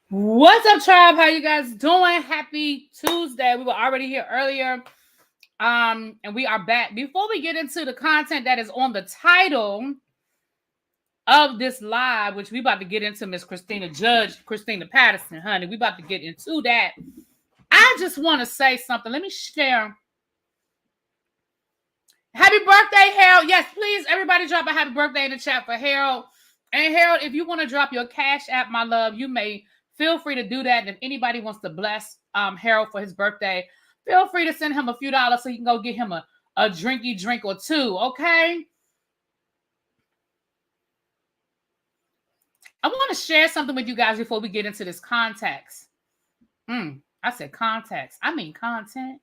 What's up, tribe? How you guys doing? Happy Tuesday. We were already here earlier. And we are back. Before we get into the content that is on the title of this live, which we about to get into, Miss Christina Peterson, honey. We about to get into that. I just want to say something. Let me share. Happy birthday, Harold. Yes, please, everybody drop a happy birthday in the chat for Harold. And Harold, if you want to drop your Cash App, my love, you may feel free to do that. And if anybody wants to bless Harold for his birthday, feel free to send him a few dollars so you can go get him a drinky drink or two, okay? I want to share something with you guys before we get into this context. I said context. I mean content.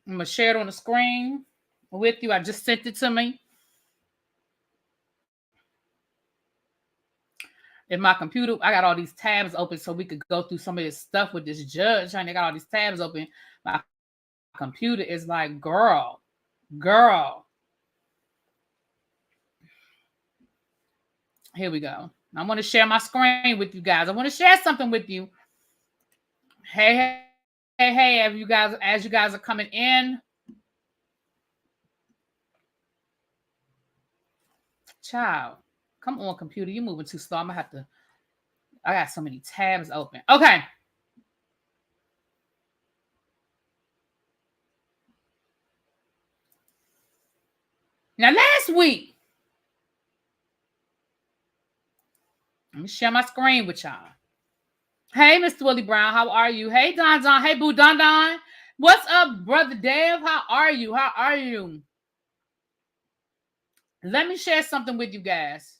I'm going to share it on the screen with you. I just sent it to me. In my computer, I got all these tabs open so we could go through some of this stuff with this judge. And I got all these tabs open. My computer is like, girl. Here we go. I want to share my screen with you guys. I want to share something with you. Hey, as you guys are coming in. Child, come on, computer. You're moving too slow. I got so many tabs open. Okay. Now, last week, let me share my screen with y'all. Hey, Mr. Willie Brown, how are you? Hey, Don. Hey, Boo Don. What's up, Brother Dave? How are you? Let me share something with you guys.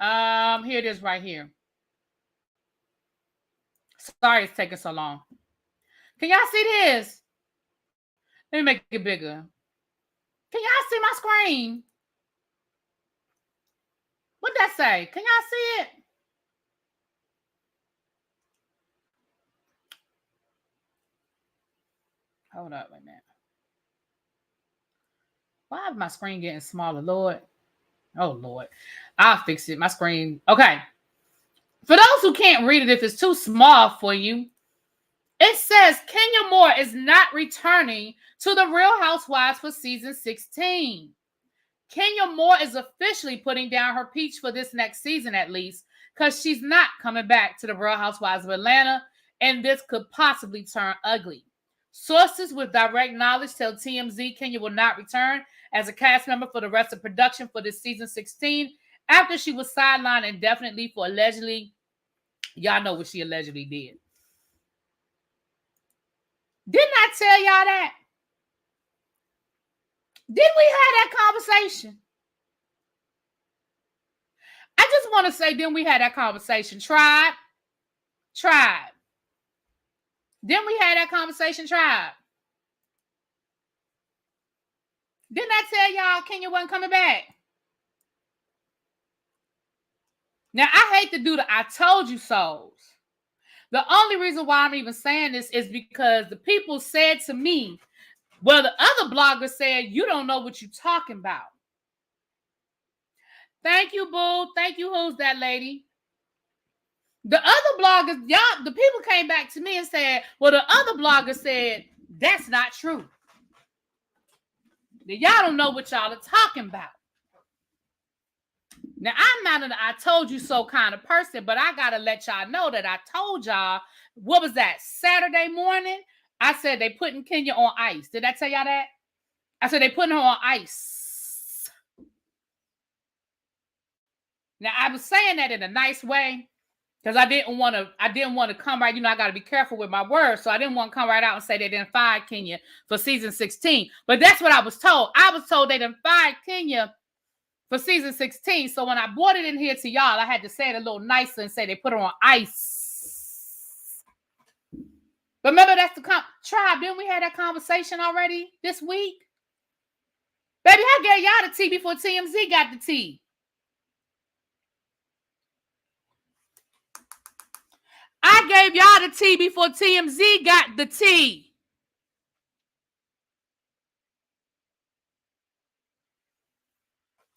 Here it is right here. Sorry it's taking so long. Can y'all see this? Let me make it bigger. Can y'all see my screen? What'd that say? Can y'all see it? Hold up a minute. Why is my screen getting smaller, Lord? Oh, Lord. I'll fix it. My screen. Okay. For those who can't read it, if it's too small for you, it says Kenya Moore is not returning to the Real Housewives for season 16. Kenya Moore is officially putting down her peach for this next season, at least, because she's not coming back to the Real Housewives of Atlanta, and this could possibly turn ugly. Sources with direct knowledge tell TMZ Kenya will not return as a cast member for the rest of production for this season 16 after she was sidelined indefinitely for allegedly, y'all know what she allegedly did. Didn't I tell y'all that? Didn't we have that conversation? I just want to say, didn't we have that conversation? Tribe. Didn't we have that conversation, tribe? Didn't I tell y'all Kenya wasn't coming back? Now, I hate to do the I told you so's. The only reason why I'm even saying this is because the people said to me, well, the other blogger said, you don't know what you're talking about. Thank you, boo. Thank you. Who's that lady? The other bloggers, y'all, the people came back to me and said, well, the other blogger said, that's not true. Y'all don't know what y'all are talking about. Now, I'm not an I told you so kind of person, but I got to let y'all know that I told y'all, what was that, Saturday morning? I said they putting Kenya on ice. Did I tell y'all that? I said they putting her on ice. Now, I was saying that in a nice way because I didn't want to come right. You know, I got to be careful with my words. So I didn't want to come right out and say they didn't fire Kenya for season 16. But that's what I was told. I was told they didn't fire Kenya for season 16. So when I brought it in here to y'all, I had to say it a little nicer and say they put her on ice. But remember, that's the tribe. Didn't we have that conversation already this week? Baby, I gave y'all the tea before TMZ got the tea. I gave y'all the tea before TMZ got the tea.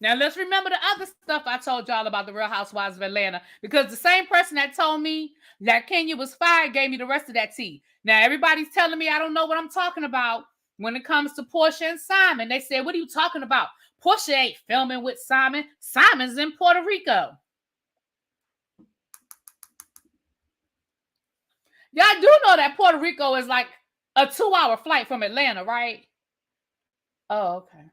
Now let's remember the other stuff I told y'all about the Real Housewives of Atlanta, because the same person that told me that Kenya was fired gave me the rest of that tea. Now everybody's telling me I don't know what I'm talking about when it comes to Portia and Simon. They said, what are you talking about? Portia ain't filming with Simon. Simon's in Puerto Rico. Y'all do know that Puerto Rico is like a 2-hour flight from Atlanta, right? Oh, okay.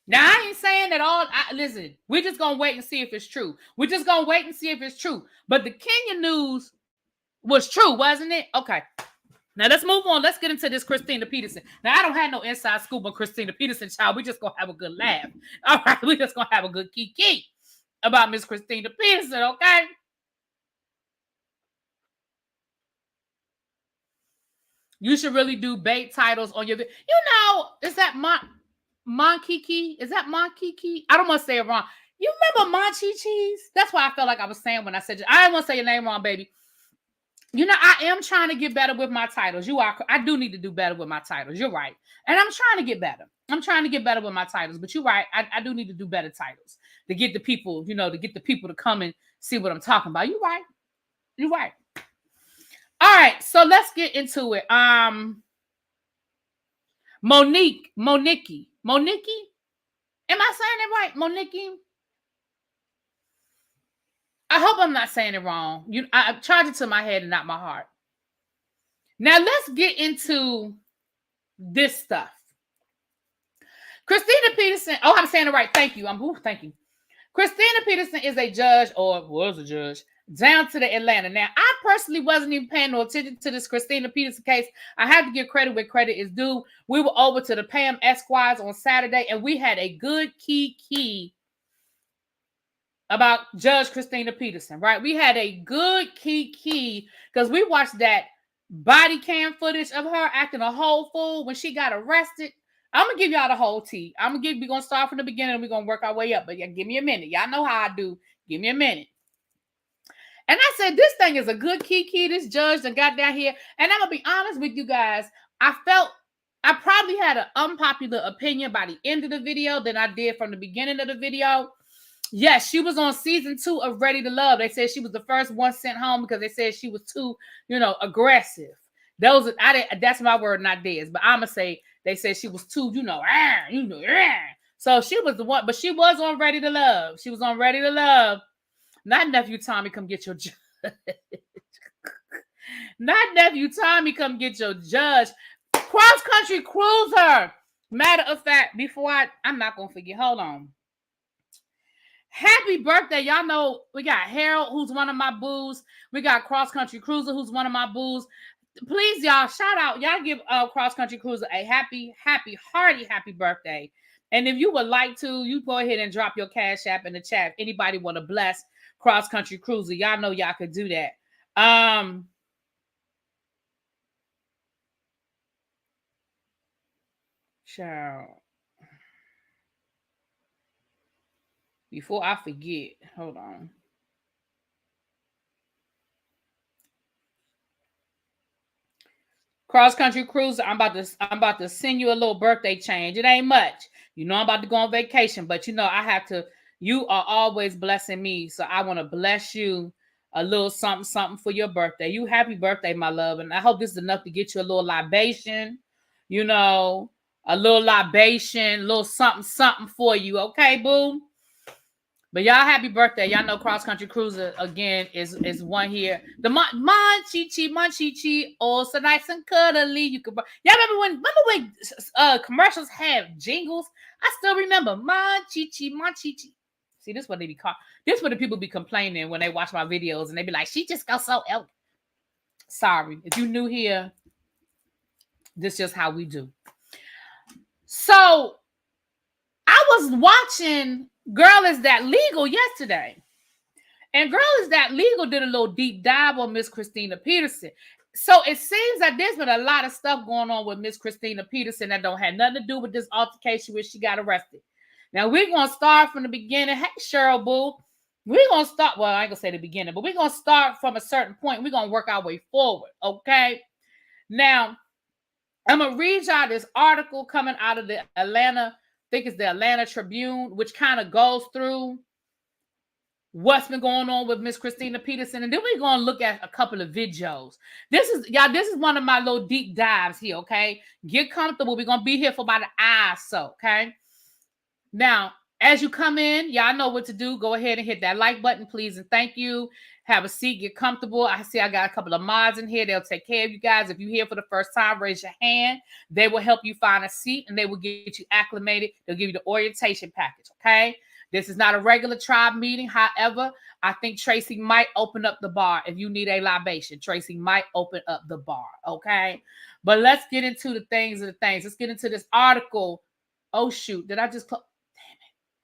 Now, I ain't saying that all. Listen, we're just going to wait and see if it's true. We're just going to wait and see if it's true. But the Kenya news was true, wasn't it? Okay. Now, let's move on. Let's get into this Christina Peterson. Now, I don't have no inside scoop on Christina Peterson, child. We're just going to have a good laugh. All right. We're just going to have a good kiki about Miss Christina Peterson, okay? You should really do bait titles on your video. You know, is that Monkiki? Is that Monkiki? I don't want to say it wrong. You remember Monchi Cheese? That's why I felt like I was saying when I said, I didn't want to say your name wrong, baby. You know, I am trying to get better with my titles. I do need to do better with my titles. You're right. And I'm trying to get better. I'm trying to get better with my titles. But you're right. I do need to do better titles to get the people, to get the people to come and see what I'm talking about. You're right. You're right. All right. So let's get into it. Monique. Am I saying it right? Monique? I hope I'm not saying it wrong. I charge it to my head and not my heart. Now let's get into this stuff. Christina Peterson. Oh, I'm saying it right. Thank you. Thank you. Christina Peterson is a judge, or was a judge, down to the Atlanta. Now, I personally wasn't even paying no attention to this Christina Peterson case. I have to give credit where credit is due. We were over to the Pam Esquires on Saturday, and we had a good key about Judge Christina Peterson, right? We had a good key because we watched that body cam footage of her acting a whole fool when she got arrested. I'm going to give y'all the whole tea. We're going to start from the beginning and we're going to work our way up. But yeah, give me a minute. Y'all know how I do. Give me a minute. And I said, this thing is a good key. This judge that got down here. And I'm going to be honest with you guys. I felt I probably had an unpopular opinion by the end of the video than I did from the beginning of the video. Yes, she was on season 2 of Ready to Love. They said she was the first one sent home because they said she was too, aggressive. That's my word, not theirs. But I'm going to say they said she was too, So she was the one, but she was on Ready to Love. She was on Ready to Love. Not Nephew Tommy, come get your judge. Not Nephew Tommy, come get your judge. Cross Country Cruiser. Matter of fact, I'm not going to forget. Hold on. Happy birthday. Y'all know we got Harold, who's one of my boos. We got Cross Country Cruiser, who's one of my boos. Please, y'all, shout out. Y'all give Cross Country Cruiser a happy birthday. And if you would like to, you go ahead and drop your Cash App in the chat. If anybody want to bless Cross Country Cruiser, y'all know y'all could do that. Child. Before I forget, hold on. Cross Country Cruiser, I'm about to send you a little birthday change. It ain't much. I'm about to go on vacation, but I have to. You are always blessing me, so I want to bless you a little something for your birthday. You happy birthday, my love, and I hope this is enough to get you a little libation. A little libation, a little something for you, okay, boo? But y'all, happy birthday. Y'all know Cross Country Cruiser, again, is one here. The Monchichi, oh, so nice and cuddly. Y'all remember when commercials have jingles? I still remember Monchichi. See, this is what they be called. This is what the people be complaining when they watch my videos, and they be like, she just goes so elegant. Sorry. If you new here, this is just how we do. So, I was watching Girl Is That Legal yesterday. And Girl Is That Legal did a little deep dive on Miss Christina Peterson. So it seems that there's been a lot of stuff going on with Miss Christina Peterson that don't have nothing to do with this altercation where she got arrested. Now we're going to start from the beginning. Hey, Cheryl Boo. We're going to start, well, I ain't going to say the beginning, but we're going to start from a certain point. We're going to work our way forward, okay? Now, I'm going to read y'all this article coming out of the Atlanta, I think it's the Atlanta Tribune, which kind of goes through what's been going on with Miss Christina Peterson. And then we're going to look at a couple of videos. This is one of my little deep dives here, okay? Get comfortable. We're going to be here for about an hour or so, okay? Now, as you come in, y'all know what to do. Go ahead and hit that like button, please, and thank you. Have a seat, get comfortable. I see I got a couple of mods in here. They'll take care of you guys. If you're here for the first time, raise your hand. They will help you find a seat, and they will get you acclimated. They'll give you the orientation package, okay? This is not a regular tribe meeting. However, I think Tracy might open up the bar. If you need a libation, Tracy might open up the bar, okay? But let's get into the things of the things. Let's get into this article. Oh, shoot. Did I just close?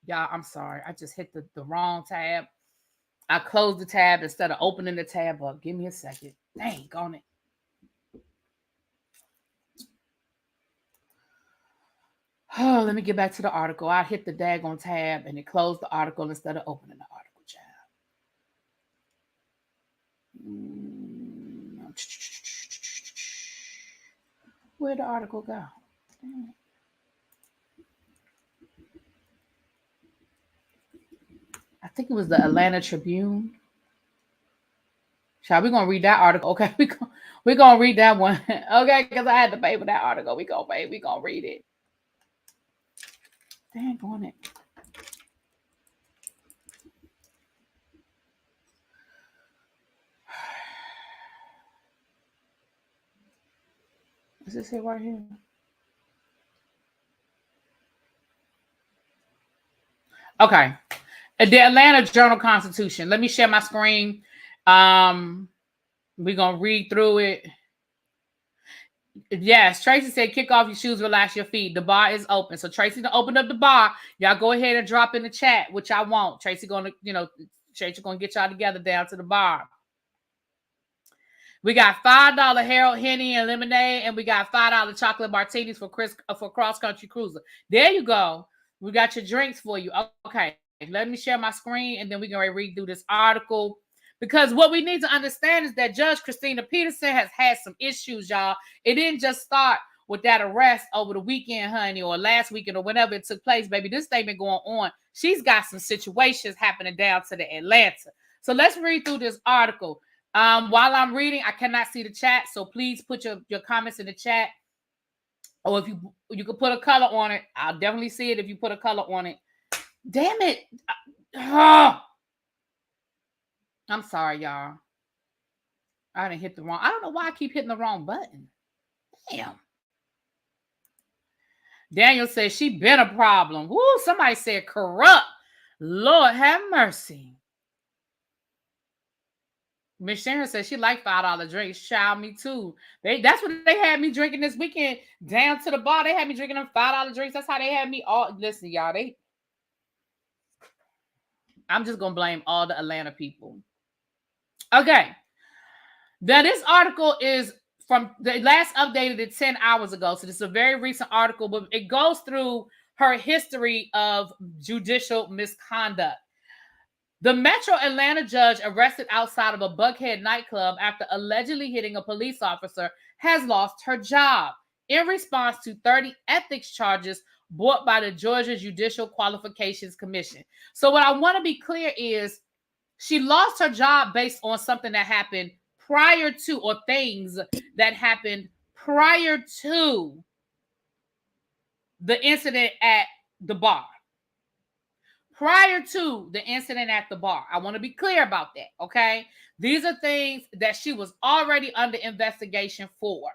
Y'all, I'm sorry. I just hit the wrong tab. I closed the tab instead of opening the tab up. Give me a second. Dang on it. Oh, let me get back to the article. I hit the daggone tab and it closed the article instead of opening the article, child. Where'd the article go? I think it was the Atlanta Tribune. Child, we're going to read that article. Okay, we're going to read that one. Okay, because I had to pay for that article. We're going to read it. Dang on it. Is this it right here? Okay. The Atlanta Journal-Constitution. Let me share my screen. We're going to read through it. Yes, Tracy said, kick off your shoes, relax your feet. The bar is open. So Tracy to open up the bar. Y'all go ahead and drop in the chat, which I won't. Tracy going to, Tracy going to get y'all together down to the bar. We got $5 Harold Henny and lemonade, and we got $5 chocolate martinis for Cross Country Cruiser. There you go. We got your drinks for you. Okay, let me share my screen, and then we're going to read through this article. Because what we need to understand is that Judge Christina Peterson has had some issues, y'all. It didn't just start with that arrest over the weekend, honey, or last weekend, or whenever it took place, baby. This thing been going on. She's got some situations happening down to the Atlanta. So let's read through this article. While I'm reading, I cannot see the chat, so please put your comments in the chat. Or if you could put a color on it, I'll definitely see it if you put a color on it. Damn it. I'm sorry, y'all. I didn't hit the wrong. I don't know why I keep hitting the wrong button. Damn. Daniel says she been a problem. Woo, somebody said corrupt. Lord have mercy. Miss Sharon says she like $5 drinks. Child, me too. That's what they had me drinking this weekend. Down to the bar, they had me drinking them $5 drinks. That's how they had me all. Listen, y'all, I'm just gonna blame all the Atlanta people. Okay. Now this article is from the last updated it 10 hours ago. So this is a very recent article, but it goes through her history of judicial misconduct. The Metro Atlanta judge arrested outside of a Buckhead nightclub after allegedly hitting a police officer has lost her job in response to 30 ethics charges brought by the Georgia Judicial Qualifications Commission. So what I want to be clear is she lost her job based on something that happened prior to, or things that happened prior to the incident at the bar. Prior to the incident at the bar. I want to be clear about that, okay? These are things that she was already under investigation for.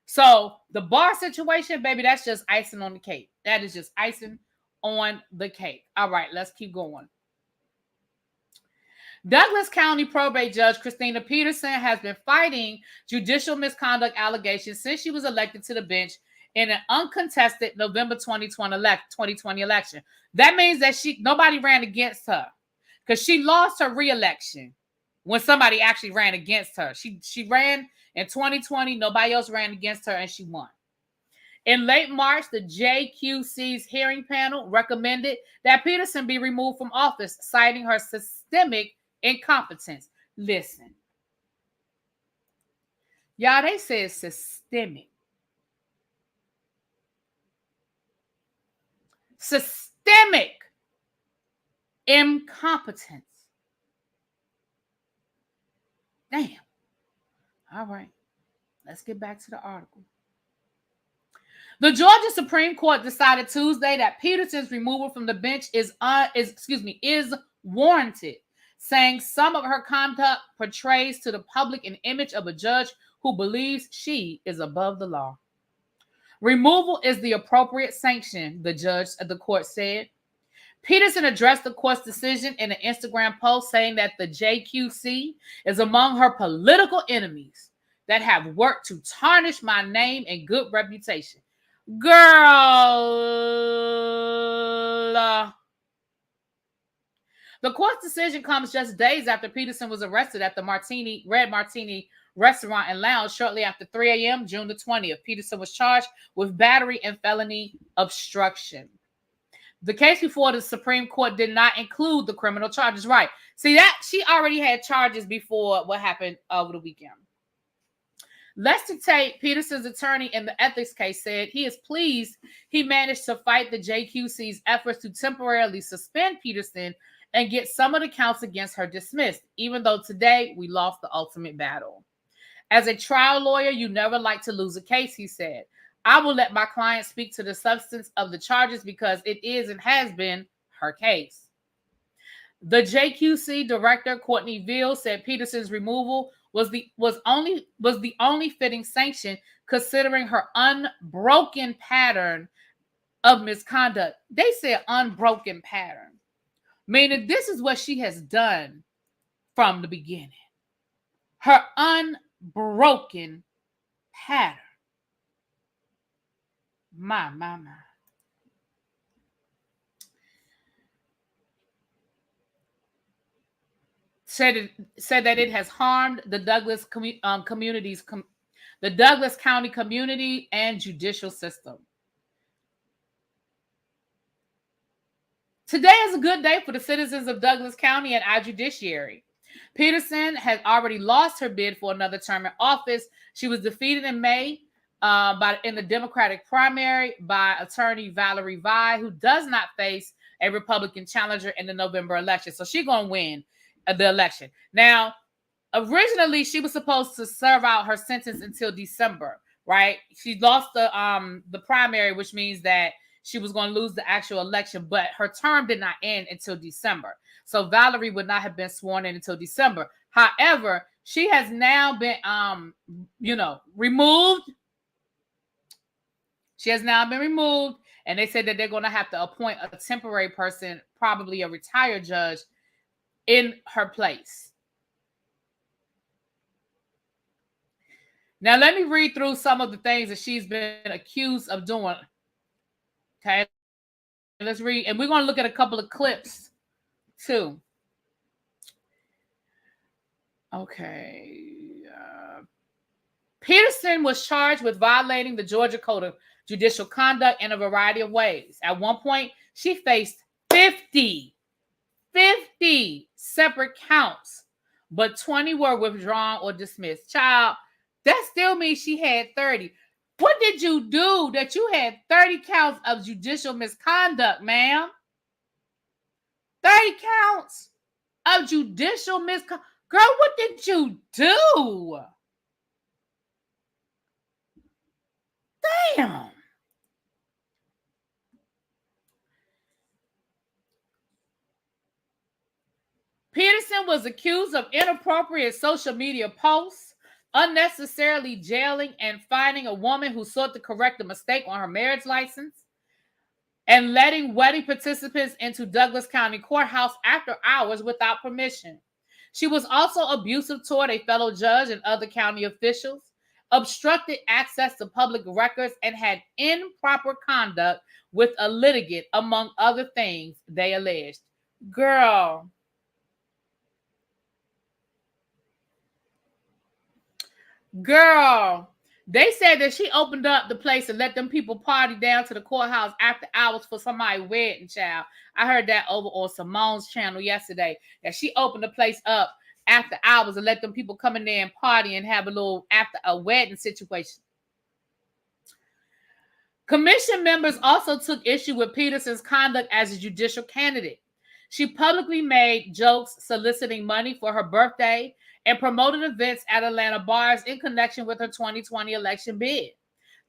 So the bar situation, baby, that's just icing on the cake. That is just icing on the cake. All right, let's keep going. Douglas County probate judge Christina Peterson has been fighting judicial misconduct allegations since she was elected to the bench in an uncontested November 2020 election. That means that nobody ran against her because she lost her re-election when somebody actually ran against her. She ran in 2020. Nobody else ran against her, and she won. In late March, the JQC's hearing panel recommended that Peterson be removed from office, citing her systemic incompetence. Listen, y'all, they said systemic. systemic incompetence. Damn. All right. Let's get back to the article. The Georgia Supreme Court decided Tuesday that Peterson's removal from the bench is warranted, saying some of her conduct portrays to the public an image of a judge who believes she is above the law. Removal is the appropriate sanction, the court said. Peterson addressed the court's decision in an Instagram post, saying that the JQC is among her political enemies that have worked to tarnish my name and good reputation. Girl. The court's decision comes just days after Peterson was arrested at the Red Martini restaurant and lounge shortly after 3 a.m. June the 20th. Peterson was charged with battery and felony obstruction. The case before the Supreme Court did not include the criminal charges. Right. See, that she already had charges before what happened over the weekend. Lester Tate, Peterson's attorney in the ethics case, said he is pleased he managed to fight the JQC's efforts to temporarily suspend Peterson and get some of the counts against her dismissed, even though today we lost the ultimate battle. As a trial lawyer, you never like to lose a case, he said. I will let my client speak to the substance of the charges because it is and has been her case. The JQC director, Courtney Veal, said Peterson's removal was the only fitting sanction considering her unbroken pattern of misconduct. They said unbroken pattern, meaning this is what she has done from the beginning. Her unbroken pattern. My. Said that it has harmed the Douglas the Douglas County community and judicial system. Today is a good day for the citizens of Douglas County and our judiciary. Peterson has already lost her bid for another term in office. She was defeated in May in the Democratic primary by attorney Valerie Vi, who does not face a Republican challenger in the November election. So she's going to win the election. Now, originally, she was supposed to serve out her sentence until December, right? She lost the primary, which means that she was going to lose the actual election, but her term did not end until December. So Valerie would not have been sworn in until December. However, she has now been, removed. She has now been removed, and they said that they're going to have to appoint a temporary person, probably a retired judge, in her place. Now, let me read through some of the things that she's been accused of doing. Okay, let's read, and we're going to look at a couple of clips too. Okay. Peterson was charged with violating the Georgia Code of Judicial Conduct in a variety of ways. At one point, she faced 50 separate counts, but 20 were withdrawn or dismissed. Child, that still means she had 30. What did you do that you had 30 counts of judicial misconduct, ma'am? 30 counts of judicial misconduct. Girl, what did you do? Damn. Peterson was accused of inappropriate social media posts, unnecessarily jailing and fining a woman who sought to correct a mistake on her marriage license, and letting wedding participants into Douglas County Courthouse after hours without permission. She was also abusive toward a fellow judge and other county officials, obstructed access to public records, and had improper conduct with a litigant, among other things they alleged. Girl. They said that she opened up the place and let them people party down to the courthouse after hours for somebody's wedding, child. I heard that over on Simone's channel yesterday, that she opened the place up after hours and let them people come in there and party and have a little after a wedding situation. Commission members also took issue with Peterson's conduct as a judicial candidate. She publicly made jokes soliciting money for her birthday and promoted events at Atlanta bars in connection with her 2020 election bid.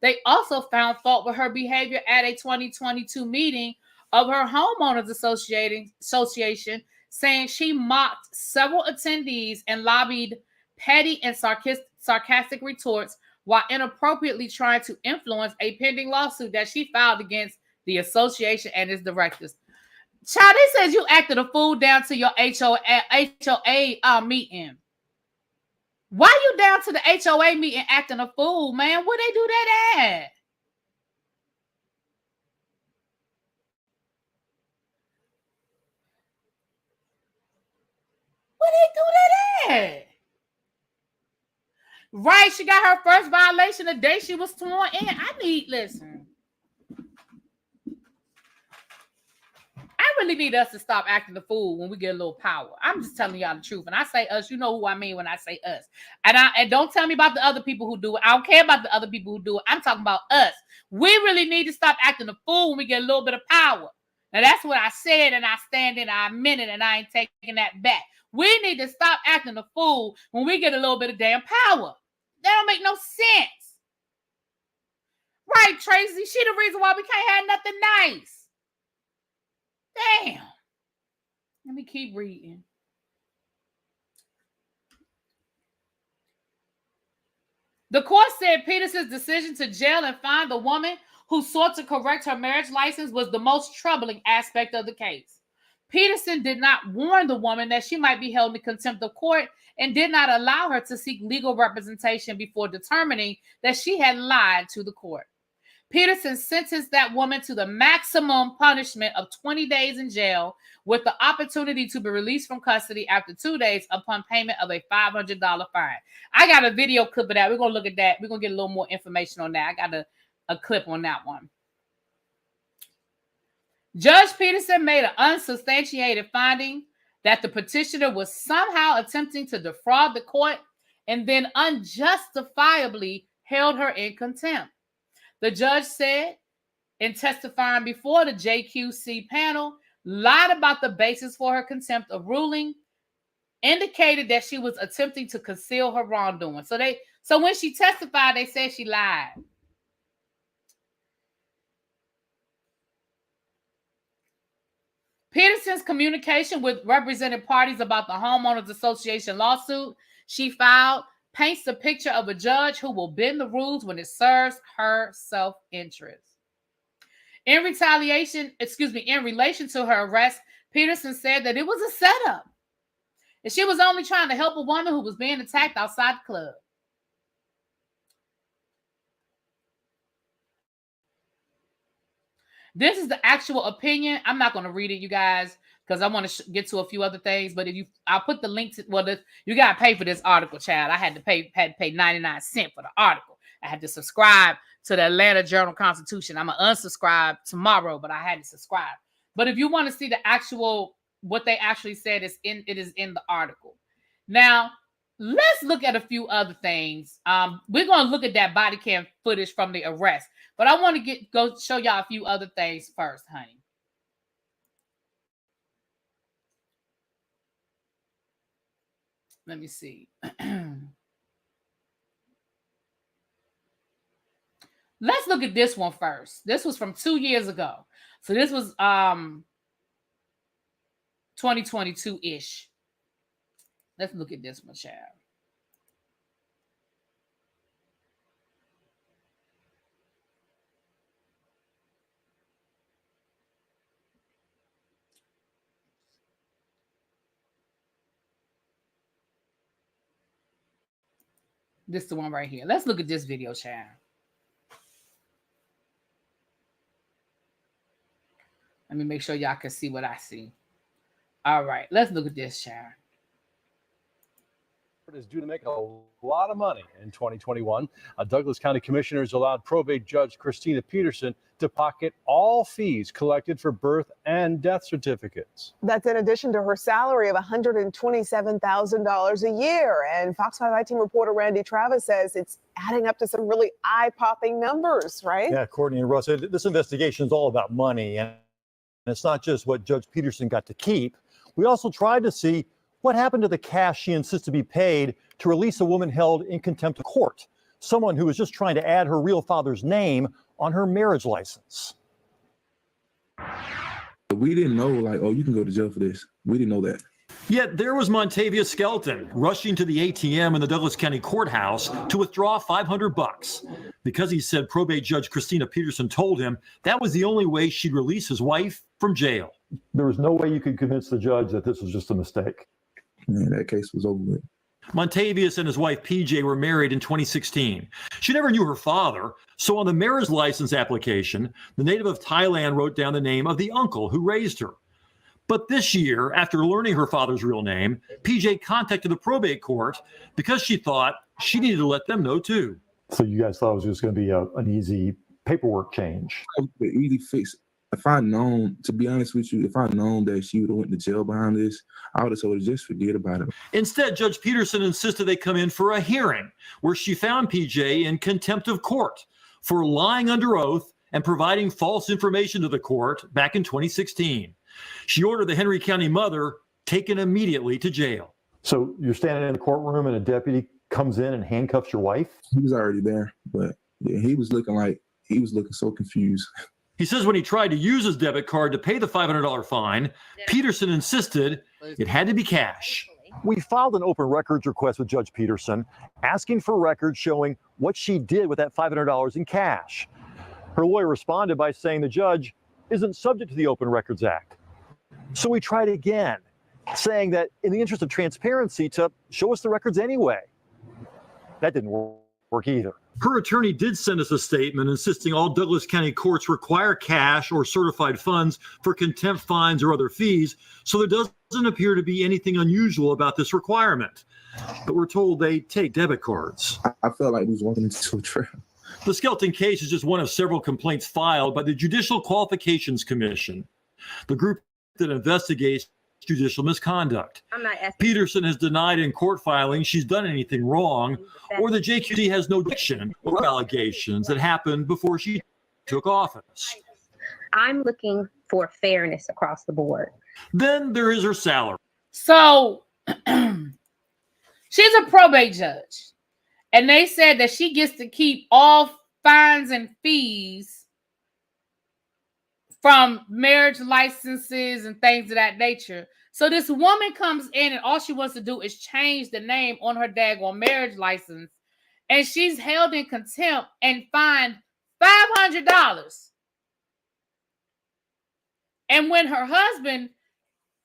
They also found fault with her behavior at a 2022 meeting of her homeowners association, saying she mocked several attendees and lobbied petty and sarcastic retorts while inappropriately trying to influence a pending lawsuit that she filed against the association and its directors. Child, they said you acted a fool down to your HOA meeting. Why you down to the HOA meeting acting a fool, man? Where they do that at? Where they do that at? Right, she got her first violation the day she was sworn in. Listen. I really need us to stop acting the fool when we get a little power. I'm just telling y'all the truth. And I say us, you know who I mean when I say us. And don't tell me about the other people who do it. I don't care about the other people who do it. I'm talking about us. We really need to stop acting the fool when we get a little bit of power. Now that's what I said, and I stand in, I meant it, and I ain't taking that back. We need to stop acting the fool when we get a little bit of damn power. That don't make no sense. Right, Tracy? She the reason why we can't have nothing nice. Damn. Let me keep reading. The court said Peterson's decision to jail and fine the woman who sought to correct her marriage license was the most troubling aspect of the case. Peterson did not warn the woman that she might be held in contempt of court and did not allow her to seek legal representation before determining that she had lied to the court. Peterson sentenced that woman to the maximum punishment of 20 days in jail with the opportunity to be released from custody after 2 days upon payment of a $500 fine. I got a video clip of that. We're going to look at that. We're going to get a little more information on that. I got a clip on that one. Judge Peterson made an unsubstantiated finding that the petitioner was somehow attempting to defraud the court and then unjustifiably held her in contempt. The judge said, in testifying before the JQC panel, lied about the basis for her contempt of ruling, indicated that she was attempting to conceal her wrongdoing. So when she testified, they said she lied. Peterson's communication with represented parties about the Homeowners Association lawsuit she filed paints the picture of a judge who will bend the rules when it serves her self-interest. In relation to her arrest, Peterson said that it was a setup, and she was only trying to help a woman who was being attacked outside the club. This is the actual opinion. I'm not going to read it, you guys, because I want to get to a few other things. But I'll put the link to. You got to pay for this article, child. I had to pay 99 cents for the article. I had to subscribe to the Atlanta Journal-Constitution. I'm gonna unsubscribe tomorrow, but I had to subscribe. But if you want to see the actual what they actually said, it is in the article. Now let's look at a few other things. We're gonna look at that body cam footage from the arrest. But I want to go show y'all a few other things first, honey. Let me see. Let's look at this one first. This was from 2 years ago. So this was 2022-ish. Let's look at this one, child. This is the one right here. Let's look at this video, child. Let me make sure y'all can see what I see. All right, let's look at this, child. is due to make a lot of money in 2021. Douglas County commissioners allowed probate judge Christina Peterson to pocket all fees collected for birth and death certificates. That's in addition to her salary of $127,000 a year. And Fox 5 IT reporter Randy Travis says it's adding up to some really eye-popping numbers, right? Yeah, Courtney and Russ, this investigation is all about money. And it's not just what Judge Peterson got to keep. We also tried to see what happened to the cash she insists to be paid to release a woman held in contempt of court, someone who was just trying to add her real father's name on her marriage license. We didn't know, like, oh, you can go to jail for this. We didn't know that. Yet there was Montavia Skelton rushing to the ATM in the Douglas County Courthouse to withdraw $500 because he said probate judge Christina Peterson told him that was the only way she'd release his wife from jail. There was no way you could convince the judge that this was just a mistake. Man, that case was over with. Montavious and his wife PJ were married in 2016. She never knew her father, so on the marriage license application, the native of Thailand wrote down the name of the uncle who raised her. But this year, after learning her father's real name, PJ contacted the probate court because she thought she needed to let them know too. So you guys thought it was just going to be an easy paperwork change? The easy fix. If I'd known, to be honest with you, if I'd known that she would have went to jail behind this, I would have told her just forget about it. Instead, Judge Peterson insisted they come in for a hearing where she found PJ in contempt of court for lying under oath and providing false information to the court back in 2016. She ordered the Henry County mother taken immediately to jail. So you're standing in the courtroom and a deputy comes in and handcuffs your wife? He was already there, but yeah, he was looking so confused. He says when he tried to use his debit card to pay the $500 fine, Peterson insisted it had to be cash. We filed an open records request with Judge Peterson, asking for records showing what she did with that $500 in cash. Her lawyer responded by saying the judge isn't subject to the Open Records Act. So we tried again, saying that in the interest of transparency to show us the records anyway. That didn't work either. Her attorney did send us a statement insisting all Douglas County courts require cash or certified funds for contempt fines or other fees, so there doesn't appear to be anything unusual about this requirement. But we're told they take debit cards. I felt like we was walking into a trap. The Skelton case is just one of several complaints filed by the Judicial Qualifications Commission, the group that investigates judicial misconduct. Peterson has denied in court filings she's done anything wrong, or the JQD has no diction or allegations that happened before she took office. I'm looking for fairness across the board. Then there is her salary. So she's a probate judge, and they said that she gets to keep all fines and fees from marriage licenses and things of that nature. So this woman comes in and all she wants to do is change the name on her daggone marriage license. And she's held in contempt and fined $500. And when her husband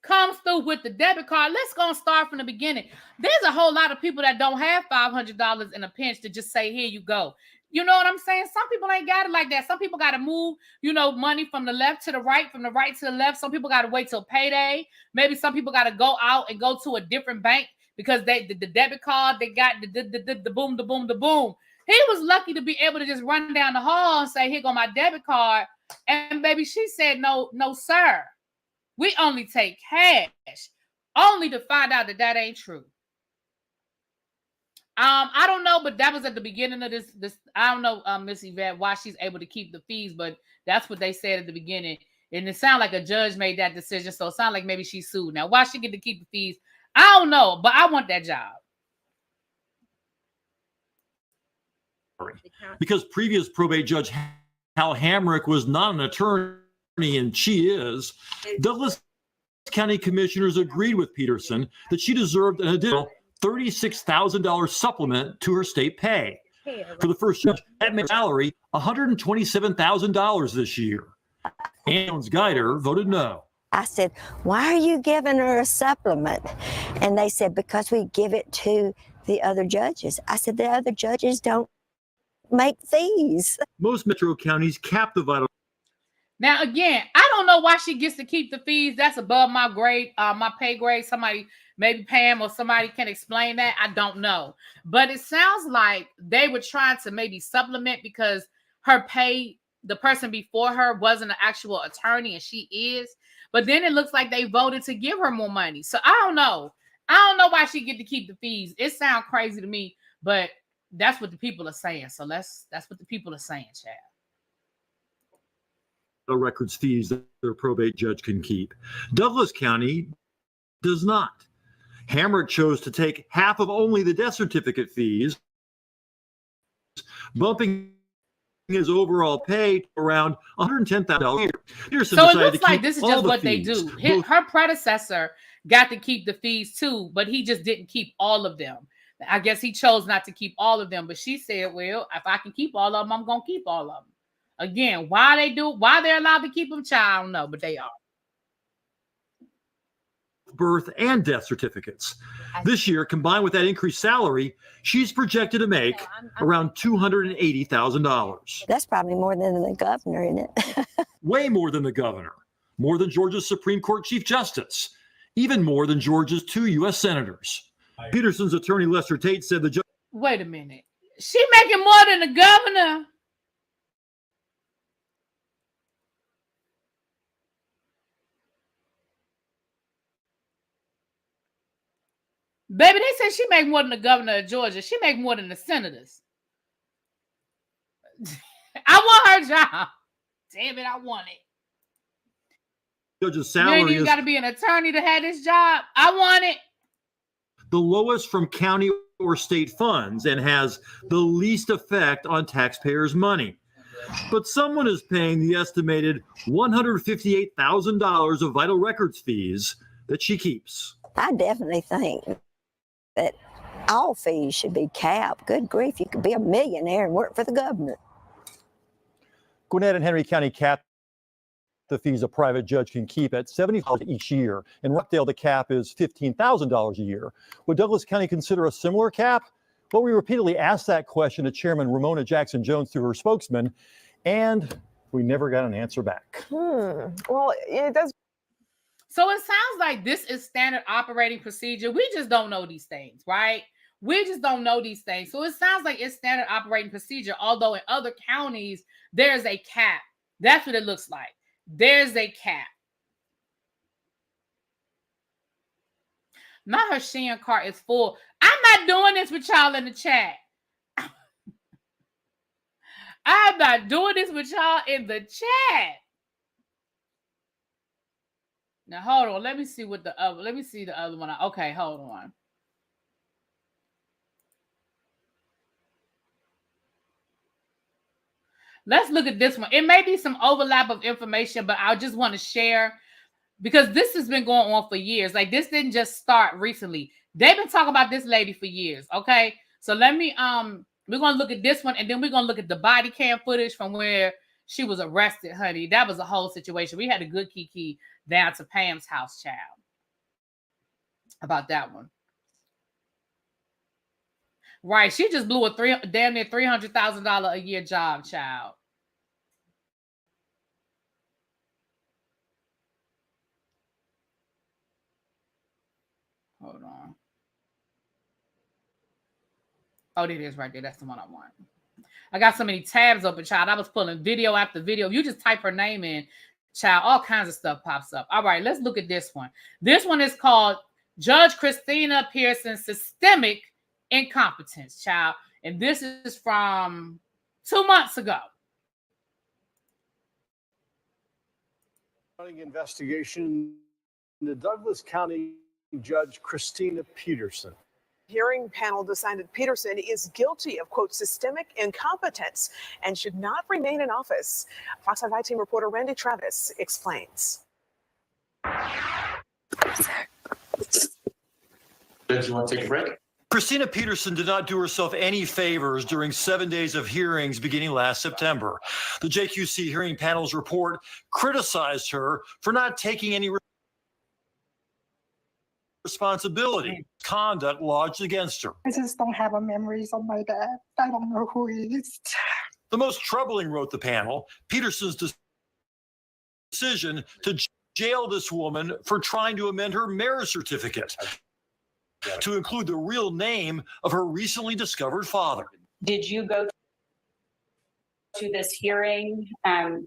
comes through with the debit card, let's go and start from the beginning. There's a whole lot of people that don't have $500 in a pinch to just say, here you go. You know what I'm saying? Some people ain't got it like that. Some people got to move, money from the left to the right, from the right to the left. Some people got to wait till payday. Maybe some people got to go out and go to a different bank because the debit card, they got the boom, the boom, the boom. He was lucky to be able to just run down the hall and say, here go my debit card. And baby, she said, no, sir. We only take cash, only to find out that ain't true. I don't know, but that was at the beginning of this. I don't know, Miss Yvette, why she's able to keep the fees, but that's what they said at the beginning. And it sounded like a judge made that decision, so it sounded like maybe she sued. Now, why she get to keep the fees, I don't know, but I want that job. Because previous probate judge Hal Hamrick was not an attorney, and she is. Douglas County commissioners agreed with Peterson that she deserved an additional $36,000 supplement to her state pay. For the first judge, that made salary $127,000 this year. Ann Guider voted no. I said, why are you giving her a supplement? And they said, because we give it to the other judges. I said, the other judges don't make fees. Most metro counties cap the vital. Now, again, I don't know why she gets to keep the fees. That's above my grade, my pay grade. Somebody Maybe Pam or somebody can explain that. I don't know. But it sounds like they were trying to maybe supplement because her pay, the person before her wasn't an actual attorney and she is. But then it looks like they voted to give her more money. So I don't know. I don't know why she get to keep the fees. It sounds crazy to me, but that's what the people are saying. So that's what the people are saying, Chad. The records fees that their probate judge can keep. Douglas County does not. Hamrick chose to take half of only the death certificate fees, bumping his overall pay to around $110,000 a year. Peterson so it decided looks to keep like this is all just the what fees. they do. Her predecessor got to keep the fees too, but he just didn't keep all of them. I guess he chose not to keep all of them, but she said, well, if I can keep all of them, I'm going to keep all of them. Again, why they're allowed to keep them, child, I don't know, but they are. Birth and death certificates. This year, combined with that increased salary, she's projected to make around $280,000. That's probably more than the governor, isn't it? Way more than the governor, more than Georgia's Supreme Court Chief Justice, even more than Georgia's 2 U.S. senators. Peterson's attorney Lester Tate said the judge. Wait a minute. She making more than the governor? Baby, they said she make more than the governor of Georgia. She make more than the senators. I want her job. Damn it, I want it. Judge's salary you ain't even got to be an attorney to have this job. I want it. The lowest from county or state funds and has the least effect on taxpayers' money. But someone is paying the estimated $158,000 of vital records fees that she keeps. I definitely think that all fees should be capped. Good grief, you could be a millionaire and work for the government. Gwinnett and Henry County cap the fees a private judge can keep at $70 each year. In Rockdale, the cap is $15,000 a year. Would Douglas County consider a similar cap? Well, we repeatedly asked that question to Chairman Ramona Jackson-Jones through her spokesman, and we never got an answer back. Well, it does. So it sounds like this is standard operating procedure. We just don't know these things, right? We just don't know these things. So it sounds like it's standard operating procedure, although in other counties, there's a cap. That's what it looks like. There's a cap. My Shein cart is full. I'm not doing this with y'all in the chat. I'm not doing this with y'all in the chat. Now hold on. Let me see what the other. Let me see the other one. Okay, hold on. Let's look at this one. It may be some overlap of information, but I just want to share because this has been going on for years. Like this didn't just start recently. They've been talking about this lady for years. Okay. So let me, we're going to look at this one and then we're going to look at the body cam footage from where she was arrested, honey. That was a whole situation. We had a good kiki down to Pam's house, child. About that one. Right. She just blew a damn near $300,000 a year job, child. Hold on. Oh, there it is right there. That's the one I want. I got so many tabs open, child. I was pulling video after video. If you just type her name in, child, all kinds of stuff pops up. All right, let's look at this one. This one is called Judge Christina Peterson Systemic Incompetence, child. And this is from 2 months ago. Investigation into Douglas County Judge Christina Peterson. Hearing panel decided Peterson is guilty of, quote, systemic incompetence and should not remain in office. Fox 5 team reporter Randy Travis explains. Judge, you want to take a break? Christina Peterson did not do herself any favors during 7 days of hearings beginning last September. The JQC hearing panel's report criticized her for not taking any responsibility. Conduct lodged against her. I just don't have a memories of my dad. I don't know who he is. The most troubling, wrote the panel, Peterson's decision to jail this woman for trying to amend her marriage certificate. to include the real name of her recently discovered father. Did you go to this hearing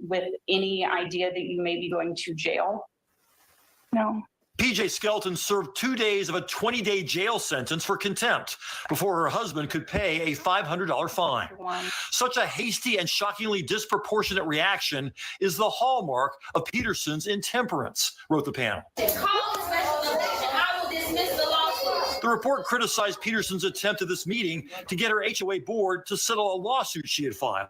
with any idea that you may be going to jail? No. PJ Skelton served 2 days of a 20-day jail sentence for contempt before her husband could pay a $500 fine. Such a hasty and shockingly disproportionate reaction is the hallmark of Peterson's intemperance, wrote the panel. The report criticized Peterson's attempt at this meeting to get her HOA board to settle a lawsuit she had filed,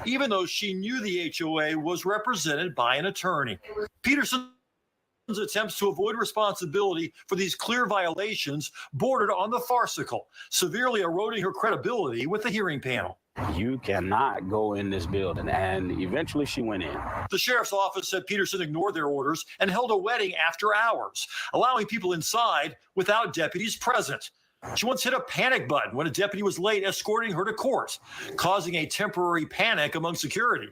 even though she knew the HOA was represented by an attorney. Peterson's attempts to avoid responsibility for these clear violations bordered on the farcical, severely eroding her credibility with the hearing panel. You cannot go in this building, and eventually she went in. The sheriff's office said Peterson ignored their orders and held a wedding after hours, allowing people inside without deputies present. She once hit a panic button when a deputy was late escorting her to court, causing a temporary panic among security.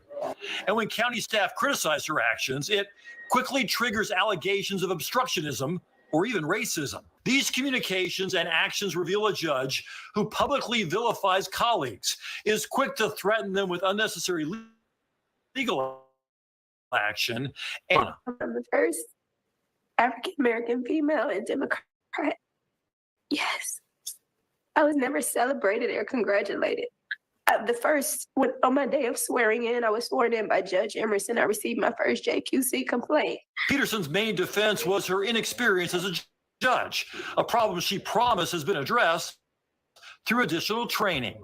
And when county staff criticized her actions, it quickly triggers allegations of obstructionism or even racism. These communications and actions reveal a judge who publicly vilifies colleagues, is quick to threaten them with unnecessary legal action. And I'm the first African-American female and Democrat. Yes. I was never celebrated or congratulated. On my day of swearing in, I was sworn in by Judge Emerson. I received my first JQC complaint. Peterson's main defense was her inexperience as a judge, a problem she promised has been addressed through additional training.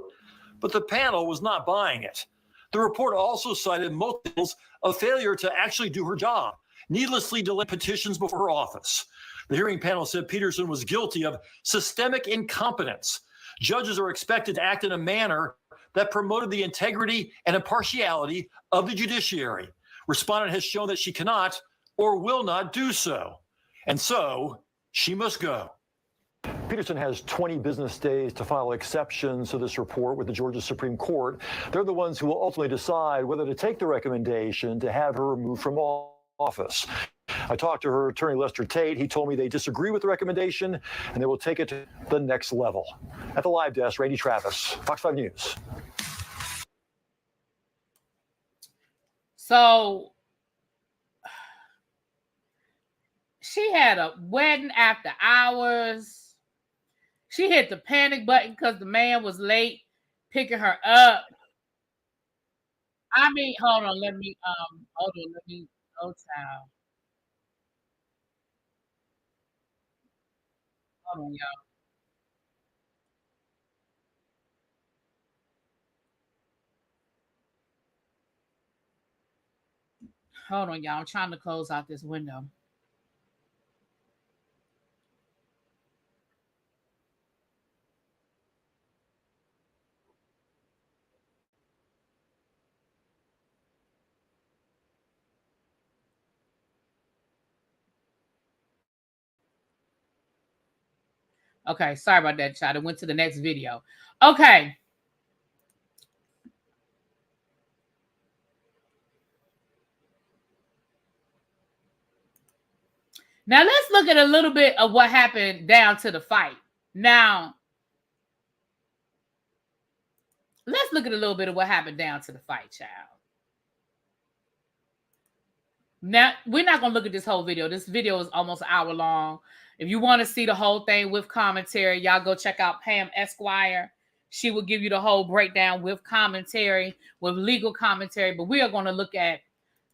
But the panel was not buying it. The report also cited multiples of failure to actually do her job, needlessly delaying petitions before her office. The hearing panel said Peterson was guilty of systemic incompetence. Judges are expected to act in a manner that promoted the integrity and impartiality of the judiciary. Respondent has shown that she cannot or will not do so. And so she must go. Peterson has 20 business days to file exceptions to this report with the Georgia Supreme Court. They're the ones who will ultimately decide whether to take the recommendation to have her removed from office. I talked to her attorney, Lester Tate. He told me they disagree with the recommendation and they will take it to the next level. At the live desk, Randy Travis, Fox 5 News. So she had a wedding after hours. She hit the panic button because the man was late picking her up. I mean, hold on, let me, oh, child. Hold on, y'all. Hold on, y'all. I'm trying to close out this window. Okay, sorry about that, child. I went to the next video. Okay. Now let's look at a little bit of what happened down to the fight. Now, let's look at a little bit of what happened down to the fight, child. Now, we're not going to look at this whole video. This video is almost an hour long. If you want to see the whole thing with commentary, y'all go check out Pam Esquire. She will give you the whole breakdown with commentary, with legal commentary. But we are going to look at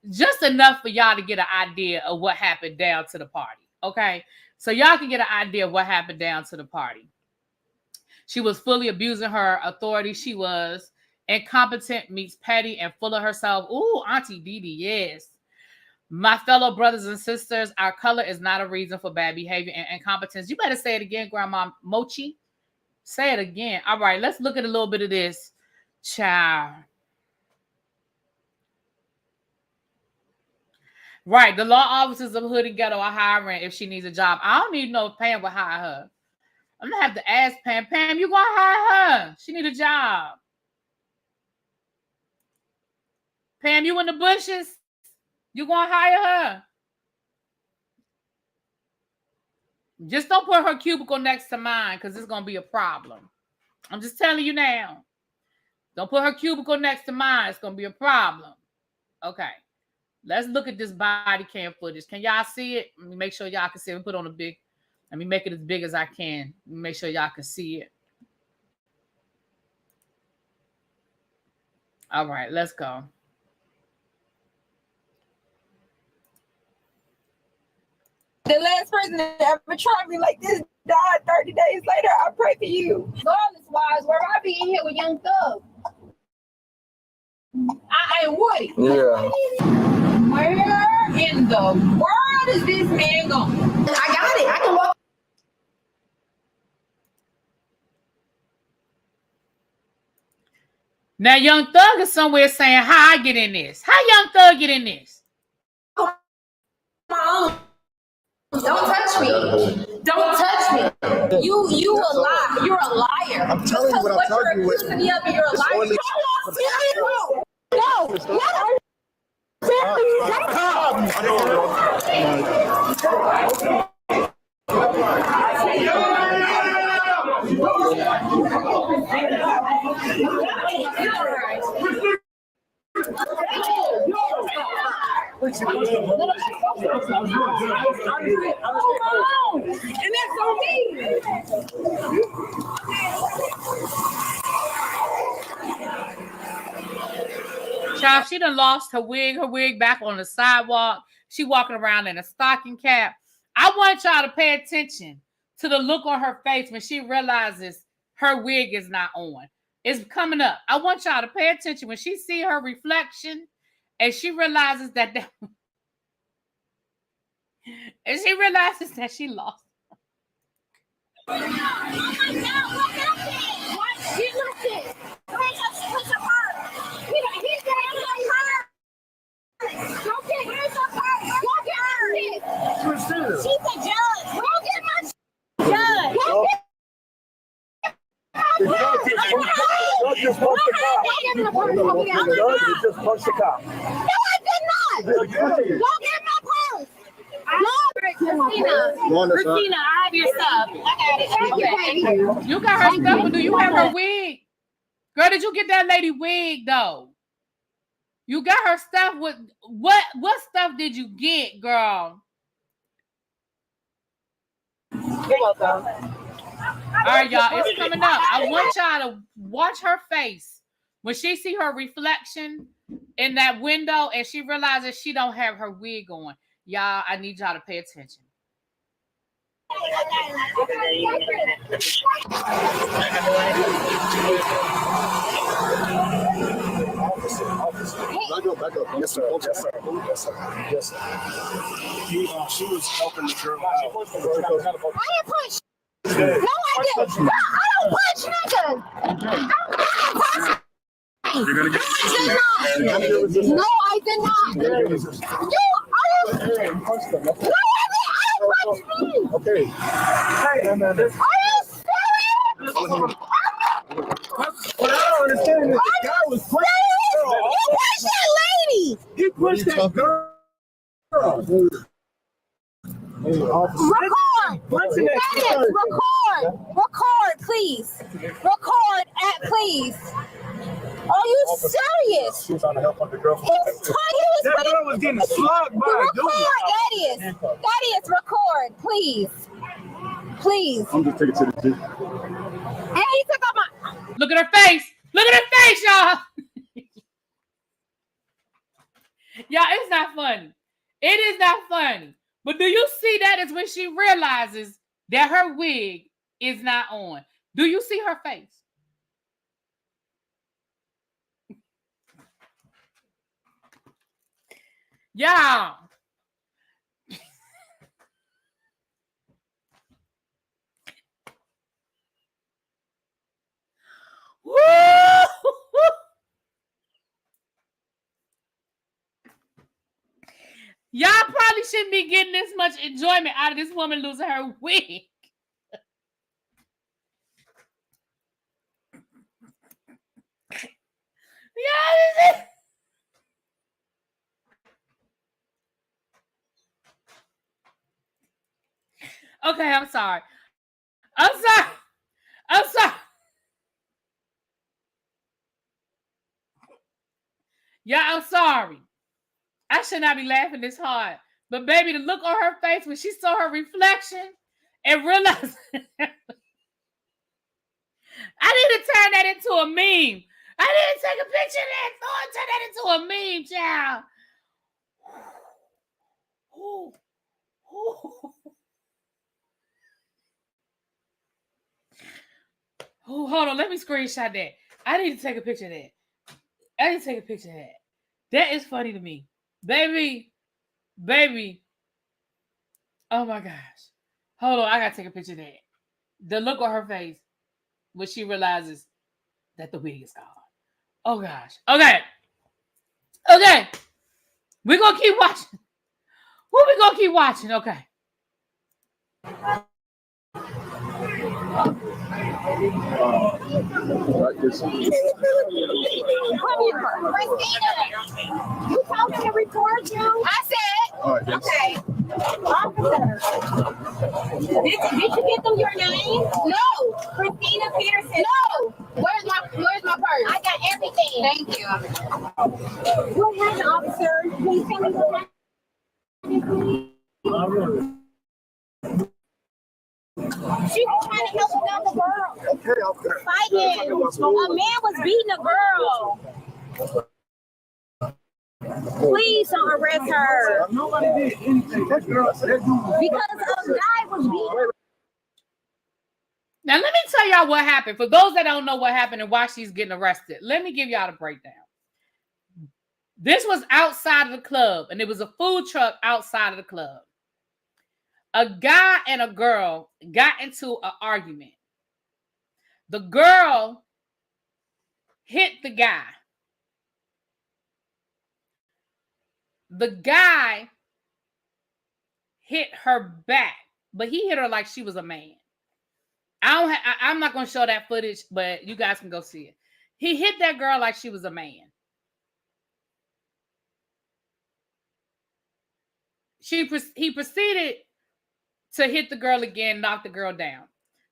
just enough for y'all to get an idea of what happened down to the party. Okay? So y'all can get an idea of what happened down to the party. She was fully abusing her authority. She was incompetent, meets petty, and full of herself. Ooh, Auntie Didi, yes. My fellow brothers and sisters, our color is not a reason for bad behavior and incompetence. You better say it again, Grandma Mochi. Say it again. All right, let's look at a little bit of this. Child. Right, the law officers of Hood and Ghetto are hiring if she needs a job. I don't even know if Pam will hire her. I'm going to have to ask Pam. Pam, you going to hire her? She need a job. Pam, you in the bushes? You going to hire her? Just don't put her cubicle next to mine because it's going to be a problem. I'm just telling you now. Don't put her cubicle next to mine. It's going to be a problem. Okay. Let's look at this body cam footage. Can y'all see it? Let me make sure y'all can see it. Put on a big. Let me make it as big as I can. Let me make sure y'all can see it. All right, let's go. The last person that ever tried me like this died 30 days later. I pray for you. Regardless, wise, where I be in here with Young Thug. I ain't Woody. Yeah. Where in the world is this man going? I got it. I can walk. Now, Young Thug is somewhere saying, how I get in this? How Young Thug get in this? Don't touch me. Don't touch me. You a lie. You're a liar. I'm telling you what I'm telling you. You're a liar. No. And that's on me. Child, she done lost her wig back on the sidewalk. She walking around in a stocking cap. I want y'all to pay attention to the look on her face when she realizes her wig is not on. It's coming up. I want y'all to pay attention when she see her reflection and she realizes that and she realizes that she lost. She's a judge. Go get my judge. Go get You just punched the cop. You just punched the cop. No, I did not. Go get my purse. Christina, I have your stuff. I got it. Okay. You got her stuff, but do you have her wig? Girl, did you get that lady wig though? You got her stuff with what stuff did you get, girl? You're welcome. All right, y'all, it's coming up. I want y'all to watch her face when she see her reflection in that window and she realizes she don't have her wig on. Y'all, I need y'all to pay attention. Back up. Yes, sir. Yes, sir. She was helping the girl out. I didn't punch. No, I didn't. No, I don't punch niggas. I don't punch. You're gonna get No, I did not. You punched them. No, I punched me. Okay. Hey, man. Are you serious? What I don't understand is the guy was pushing. You pushed that lady. He pushed that girl. Record, please. Record, please. Are you serious? She was trying to help the girl. That girl was getting slugged by a dude. That is, record, please. Please. I'm just taking to the gym. And he took off my... Look at her face. Look at her face, y'all. Y'all, it's not funny. It is not funny. But do you see that is when she realizes that her wig is not on? Do you see her face? Y'all. Woo! Y'all probably shouldn't be getting this much enjoyment out of this woman losing her wig. Yeah, okay, I'm sorry. I'm sorry. I'm sorry. Yeah, I'm sorry. I should not be laughing this hard. But baby, the look on her face when she saw her reflection and realized I need to turn that into a meme. I need to take a picture of that and turn that into a meme, child. Ooh. Ooh. Oh, hold on. Let me screenshot that. I need to take a picture of that. I need to take a picture of that. That is funny to me. Baby. Oh my gosh. Hold on. I got to take a picture of that. The look on her face when she realizes that the wig is gone. Oh gosh. Okay. We're going to keep watching. Who we going to keep watching? Okay. You told me to record you. I said, okay. Officer. Did you get them your name? No. Christina Peterson. No. Where's my purse? I got everything. Thank you. What happened, officer? Please tell me what happened. She was trying to help another girl. Okay. Fighting. A man was beating a girl. Please don't arrest her. Nobody did anything. That girl said because a guy was beating. Now, let me tell y'all what happened. For those that don't know what happened and why she's getting arrested, let me give y'all the breakdown. This was outside of the club, and it was a food truck outside of the club. A guy and a girl got into an argument. The girl hit the guy. The guy hit her back, but he hit her like she was a man. I'm not going to show that footage, but you guys can go see it. He hit that girl like she was a man. He proceeded to hit the girl again, knock the girl down.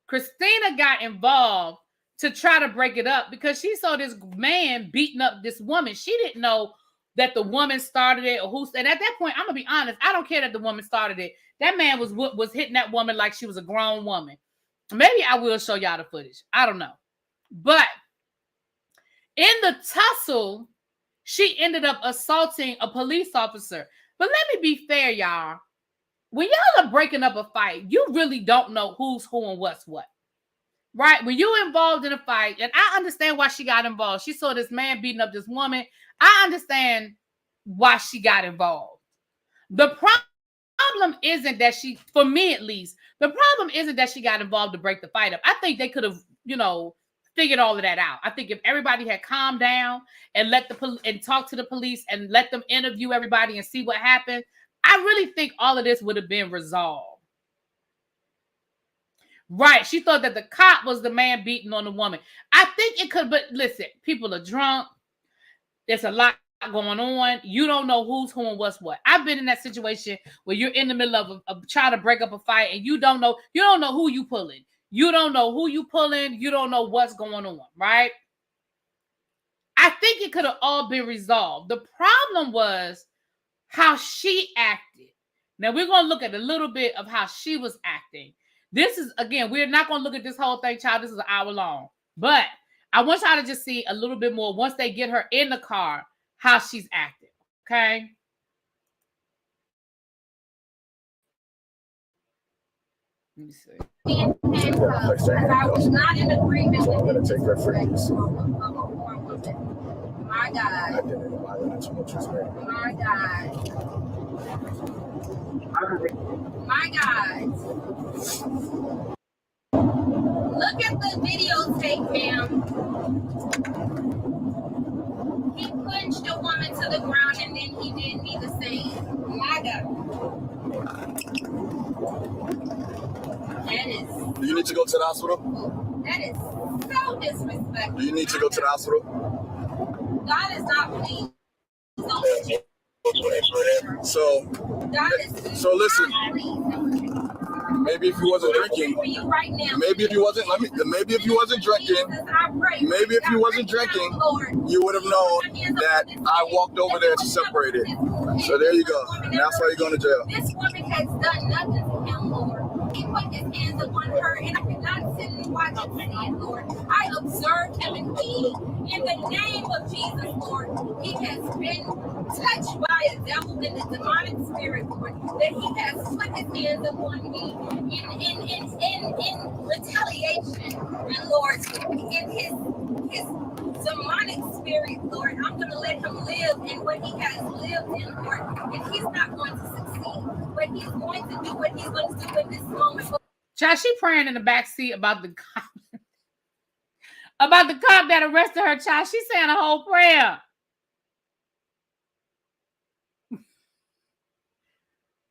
Christina got involved to try to break it up because she saw this man beating up this woman. She didn't know that the woman started it or who. And at that point, I'm gonna be honest, I don't care that the woman started it. That man was hitting that woman like she was a grown woman. Maybe I will show y'all the footage. I don't know. But in the tussle, she ended up assaulting a police officer. But let me be fair, y'all. When y'all are breaking up a fight, you really don't know who's who and what's what. Right? When you're involved in a fight, and I understand why she got involved. She saw this man beating up this woman. I understand why she got involved. The problem isn't that she, for me at least, the problem isn't that she got involved to break the fight up. I think they could have, figured all of that out. I think if everybody had calmed down and and talked to the police and let them interview everybody and see what happened, I really think all of this would have been resolved. Right. She thought that the cop was the man beating on the woman. I think it could, but listen, people are drunk. There's a lot going on. You don't know who's who and what's what. I've been in that situation where you're in the middle of trying to break up a fight and you don't know who you pulling. You don't know who you pulling. You don't know what's going on, right? I think it could have all been resolved. The problem was how she acted. Now we're going to look at a little bit of how she was acting. This is, again, we're not going to look at this whole thing, child. This is an hour long. But I want y'all to just see a little bit more once they get her in the car, how she's acting, okay? Let me see. I was not in agreement with I'm going to take reference. My God. I didn't violate too much respect. My God. My God. Look at the videotape, ma'am. He punched a woman to the ground and then he did me the same. My God. That is. Do you need to go to the hospital? That is so disrespectful. Do you need to go to the hospital? God is not pleased. So listen. maybe if you wasn't drinking, maybe if you wasn't drinking, maybe if you wasn't drinking, you would have known that I walked over there to separate it. So there you go. And that's why you're going to jail. This woman has done nothing to him, Lord. He put his hands upon her, and I could not sit and watch him sin, Lord. I observed him, and he, in the name of Jesus, Lord, he has been touched by a devil in the demonic spirit, Lord, that he has put his hands upon me in retaliation, and Lord, in his demonic spirit, Lord, I'm going to let him live in what he has lived in, Lord, and he's not going to succeed, but he's going to do what he's going to do in this moment. Child, she praying in the back seat about the cop, about the cop that arrested her. Child, she's saying a whole prayer.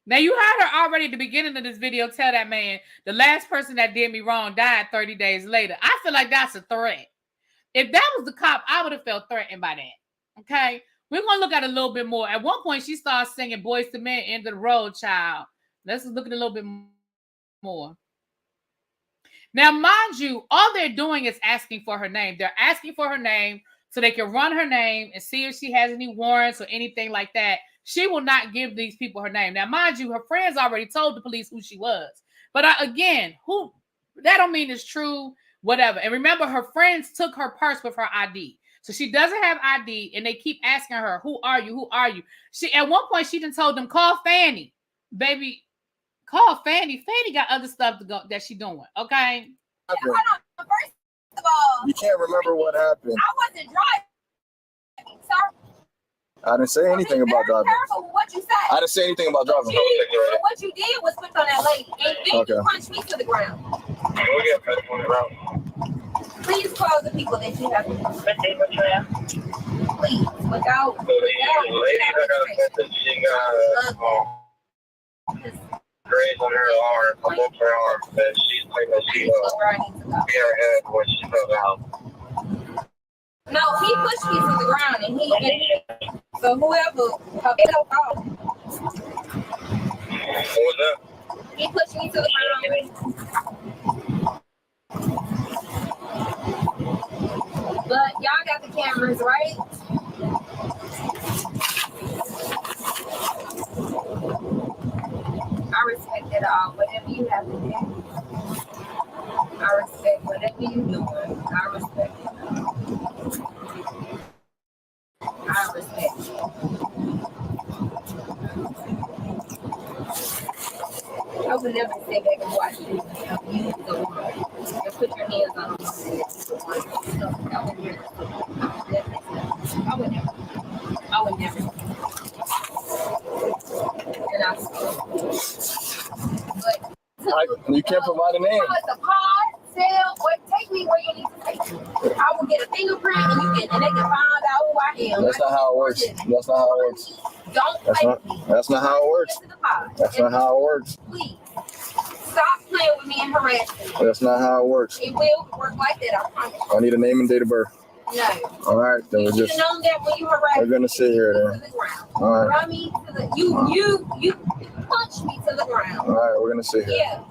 Now, you heard her already at the beginning of this video tell that man, the last person that did me wrong died 30 days later. I feel like that's a threat. If that was the cop, I would have felt threatened by that. Okay? We're going to look at it a little bit more. At one point, she started singing Boys to Men, End of the Road, child. Let's look at it a little bit more. Now, mind you, all they're doing is asking for her name. They're asking for her name so they can run her name and see if she has any warrants or anything like that. She will not give these people her name. Now, mind you, her friends already told the police who she was. But again, that don't mean it's true, whatever. And remember, her friends took her purse with her ID. So she doesn't have ID, and they keep asking her, who are you? Who are you? At one point, she done told them, call Fanny. Baby, call Fanny. Fanny got other stuff to go that she doing, okay? Hold on. First of all, you can't remember what happened. I wasn't driving, sir. I didn't say anything about driving. What you said. I didn't say anything about driving. What you did was put on that lady, and then you punched me to the ground. Please call the people that you have. Please, without. Graze on her arm, above her arm, and she's like that she hit her head when she fell down. No, he pushed me to the ground, and so whoever, what was that? He pushed me to the ground. But y'all got the cameras, right? I respect it all. Whatever you have to do, I respect whatever you're doing. I respect it all. I respect it. I would never sit back and watch you. You go on and put your hands on them. I would never. And you can't provide a name. It's a pod, sell, take me where you need to take me. I will get a fingerprint, and they can find out who I am. That's not how it works. That's not how it works. That's not how it works. That's not how it works. Please stop playing with me and harassing me. That's not how it works. It will work like that, I promise. I need a name and date of birth. No. All right, then you should have known that when you harassed me. We're gonna sit here then. All right. Run me to the you punched me to the ground. All right, we're gonna sit here. Yeah.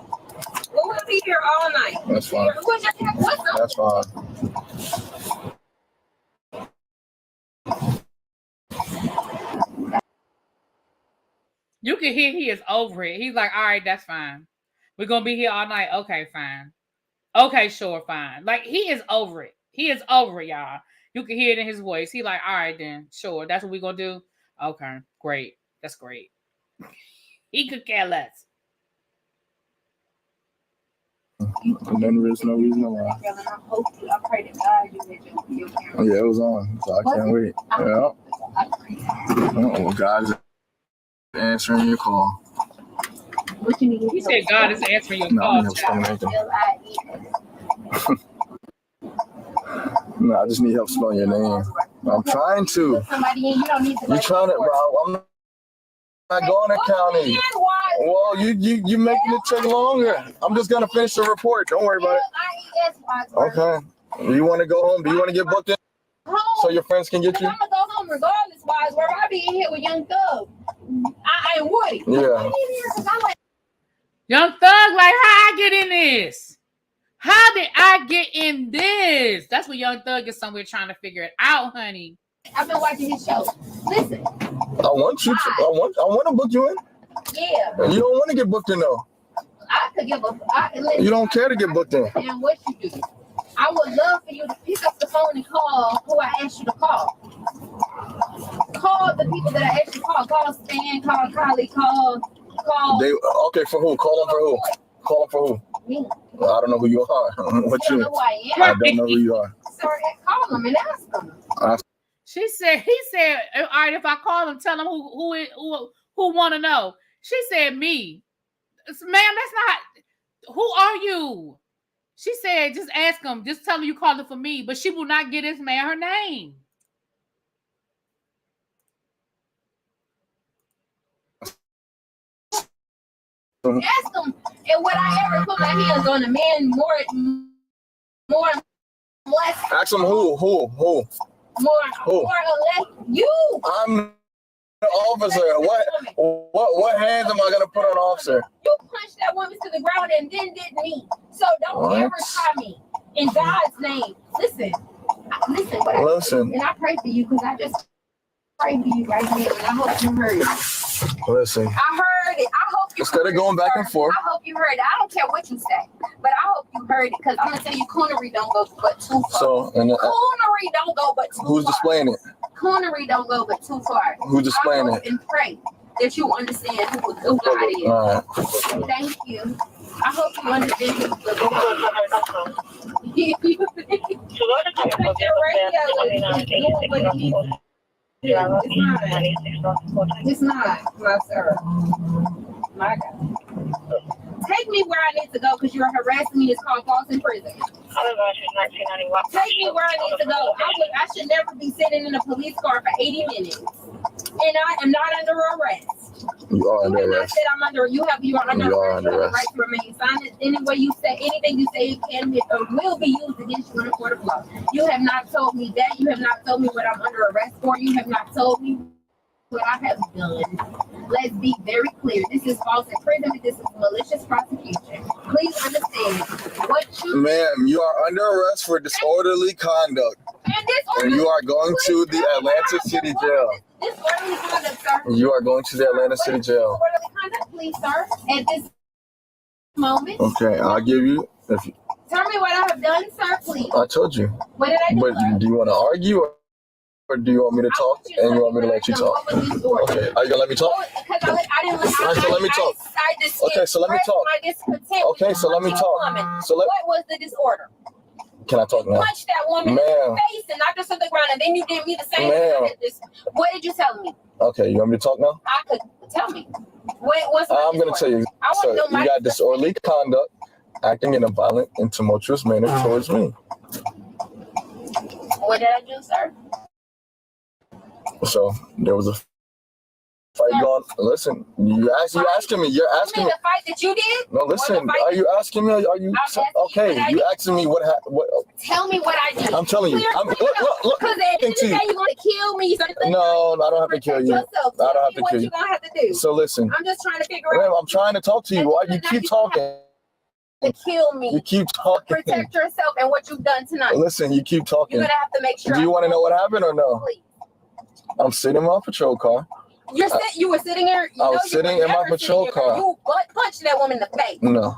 Well, we'll be here all night. That's fine. That's fine. You can hear he is over it. He's like, all right, that's fine. We're going to be here all night. Okay, fine. Okay, sure, fine. Like, he is over it. He is over it, y'all. You can hear it in his voice. He like, all right, then. Sure, that's what we're going to do? Okay, great. That's great. He could care less. And then there's no reason why. I pray to God you Oh, yeah, it was on, so I can't wait. Yeah. Oh, God's answering your call. What you need? He said God is answering your call. No, I just need help spelling your name. I'm trying to. You're trying to, bro. I'm not going to county. Well, you making it take longer. I'm just gonna finish the report. Don't worry about it. Okay. You want to go home? Do you want to get booked in so your friends can get you? I'm gonna go home regardless. Wise, where I be in here with Young Thug. I ain't Woody. Yeah. Young Thug, like, how I get in this? How did I get in this? That's what Young Thug is somewhere trying to figure it out, honey. I've been watching his show. Listen. I want you to. I want to book you in. Yeah. You don't want to get booked in though. I could give a. You don't care to get booked in. And what you do? I would love for you to pick up the phone and call who I asked you to call. Call the people that I asked you to call. Call Stan. Call Kylie. Call. Okay, for who? Call them for who? Call them for who? Me. I don't know who you are. What I don't you? know who I am. I don't know who you are. Sorry, call them and ask them. He said, all right, if I call him, tell him who want to know. She said, me. Ma'am, that's not, who are you? She said, just ask him, just tell him you called it for me, but she will not get this man her name. Ask them, and would I ever put my hands on a man more or less? Ask them who? More or less you. I'm the officer. What hands am I gonna put on an officer? You punched that woman to the ground and then did me. So don't ever try me. In God's name. Listen. Listen. And I pray for you because I just pray for you right now. And I hope you heard it. Listen. I heard it. I hope you Instead heard of going back and forth. I hope you heard it. I don't care what you say, but I hope you heard it because I'm gonna tell you, coonery don't go but too far. Coonery don't go but too far. Who's displaying it? Coonery don't go but too far. Who's displaying I hope it? and pray that you understand who God is. All right. Thank you. I hope you understand who the Lord is. It's not, my sir. My God. Take me where I need to go because you're harassing me. It's called false imprisonment. Take me where I need to go. I should never be sitting in a police car for 80 minutes. And I am not under arrest. You are under arrest. You are under arrest. You have the right to remain silent. Anything you say can or will be used against you in a court of law. You have not told me that. You have not told me what I'm under arrest for. You have not told me what I have done. Let's be very clear. This is false imprisonment. This is malicious prosecution. Please understand what you. Ma'am, you are under arrest for disorderly conduct. And you are going to the Atlanta City Jail. Disorderly conduct, sir. You are going to the Atlanta City Jail. Disorderly conduct, please, sir. At this moment. Okay, I'll give you. Tell me what I have done, sir, please. I told you. What did I do? But do you want to argue or do you want me to talk and you want me to let you talk? Okay, are you gonna let me talk? So let me talk. Okay, so let me talk. Okay, so let me talk. So what was the disorder? Can I talk now? You punched that woman in the face and knocked her to the ground, and then you did me the same thing. What did you tell me? Okay, you want me to talk now? I could tell me. What's I'm going to tell you. So you got disorderly conduct, acting in a violent and tumultuous manner towards me. What did I do, sir? So there was a fight going. Listen, you're asking me. You're asking me. The fight that you did? No, listen. Are you asking me? Are you okay? You asking me what? Tell me what I did. I'm telling you. Look. Because at the end of the day, you're going to kill me. No, I don't have to kill you. I don't have to kill you. What you going to have to do? So listen. I'm just trying to figure out. I'm trying to talk to you. Why you keep talking? To kill me. You keep talking. Protect yourself and what you've done tonight. Listen, you keep talking. You're going to have to make sure. Do you want to know what happened or no? Please. I'm sitting in my patrol car. You were sitting there. I was sitting in my patrol car. You punched that woman in the face. No.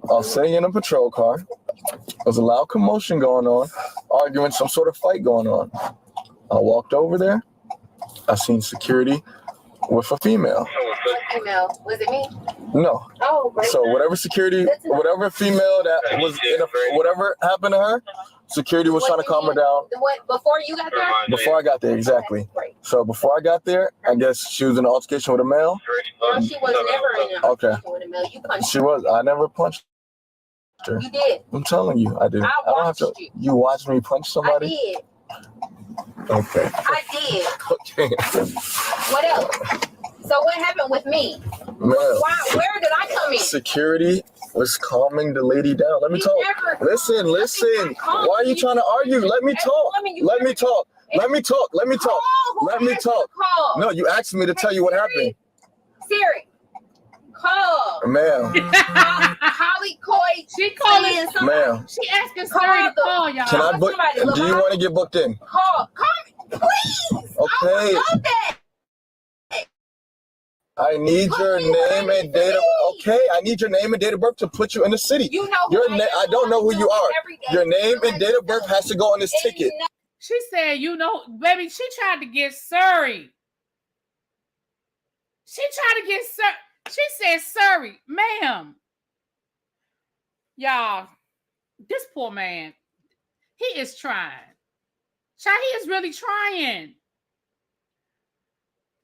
I was sitting in a patrol car. There was a loud commotion going on, arguing, some sort of fight going on. I walked over there. I seen security with a female. What female? Was it me? No. Oh, great. So whatever whatever female that was whatever happened to her, security was trying to calm her down. Before you got there? Before I got there, exactly. So before I got there, I guess she was in an altercation with a male. No, she was never in an altercation with a male. You punched her. She was. I never punched her. You did. I'm telling you, I did. I don't have to. You watched me punch somebody? I did. Okay. I did. Okay. What else? So what happened with me? Where did I come in? Security was calming the lady down. Let me talk. Listen. Why are you trying to argue? Let me talk. Let me talk. No, you asked me to tell you what happened. Siri, Call. Ma'am. Holly Coy. She calling. Ma'am. She asking Siri to call y'all. Can I book? Do you want to get booked in? Call me, please. Okay. I need your name and date of. Okay, I need your name and date of birth to put you in the city. You know your name. I don't know who you are. Your name and date of birth has to go on this ticket. She said, "You know, baby." She tried to get Surrey. She tried to get Surrey. She said, "Surrey, ma'am." Y'all, this poor man, he is trying. Child, he is really trying.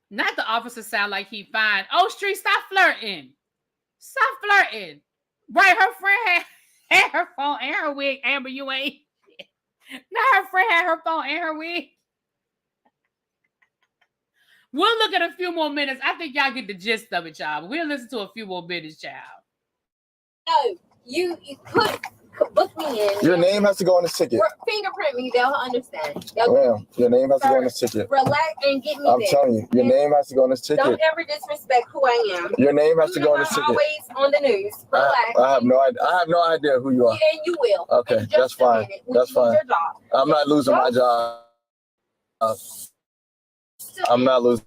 Not the officer sound like he fine. Oh, Street, stop flirting. Stop flirting. Right, her friend had her phone and her wig. Amber, you ain't. Now her friend had her phone and her wig. We'll look at a few more minutes. I think y'all get the gist of it, y'all. But we'll listen to a few more minutes, child. No, you could book me in. Your name has to go on this ticket. Fingerprint me, they'll understand. Ma'am, your name has to go on this ticket. Relax and get me I'm there. telling you, your name has to go on this ticket. Don't ever disrespect who I am. Your name has to go on this I'm ticket. always on the news. Relax. I have no idea. I have no idea who you are. And you will. Okay, that's fine. That's fine. I'm not losing my job. I'm not losing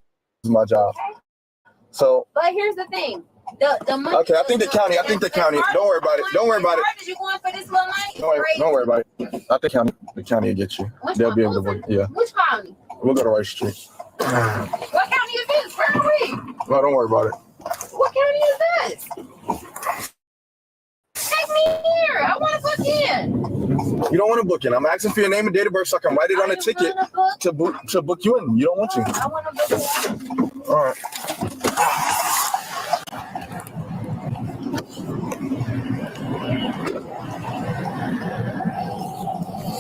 my job. So. But here's the thing. The money. Okay, I think the county. Don't worry about it. Don't worry about it. You going for this little money? Don't worry about it. I think the county will get you. They'll be able to book. Yeah. Which county? We'll go to Rice Street. What county is this? Where are we? No, don't worry about it. What county is this? Take me here. I want to book in. You don't want to book in. I'm asking for your name and date of birth so I can write it on the ticket to book you in. You don't want to. I want to book in. All right.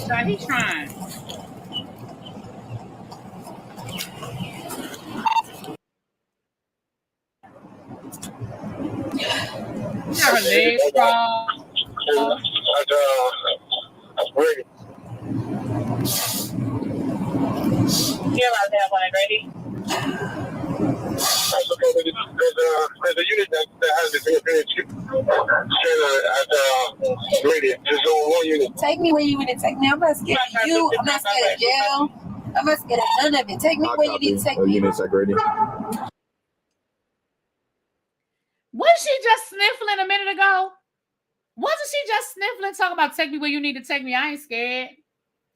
So he's trying. Got her legs strong. Ready. You're allowed to have one ready. There's a unit that has the fingerprint chip. Ready. There's one unit. Take me where you want to take me. I'm not scared of you. I'm not scared of jail. I'm not scared of none of it. Take me where you need to take me. Units at Grady. Was she just sniffling a minute ago? Wasn't she just sniffling, talking about take me where you need to take me? I ain't scared.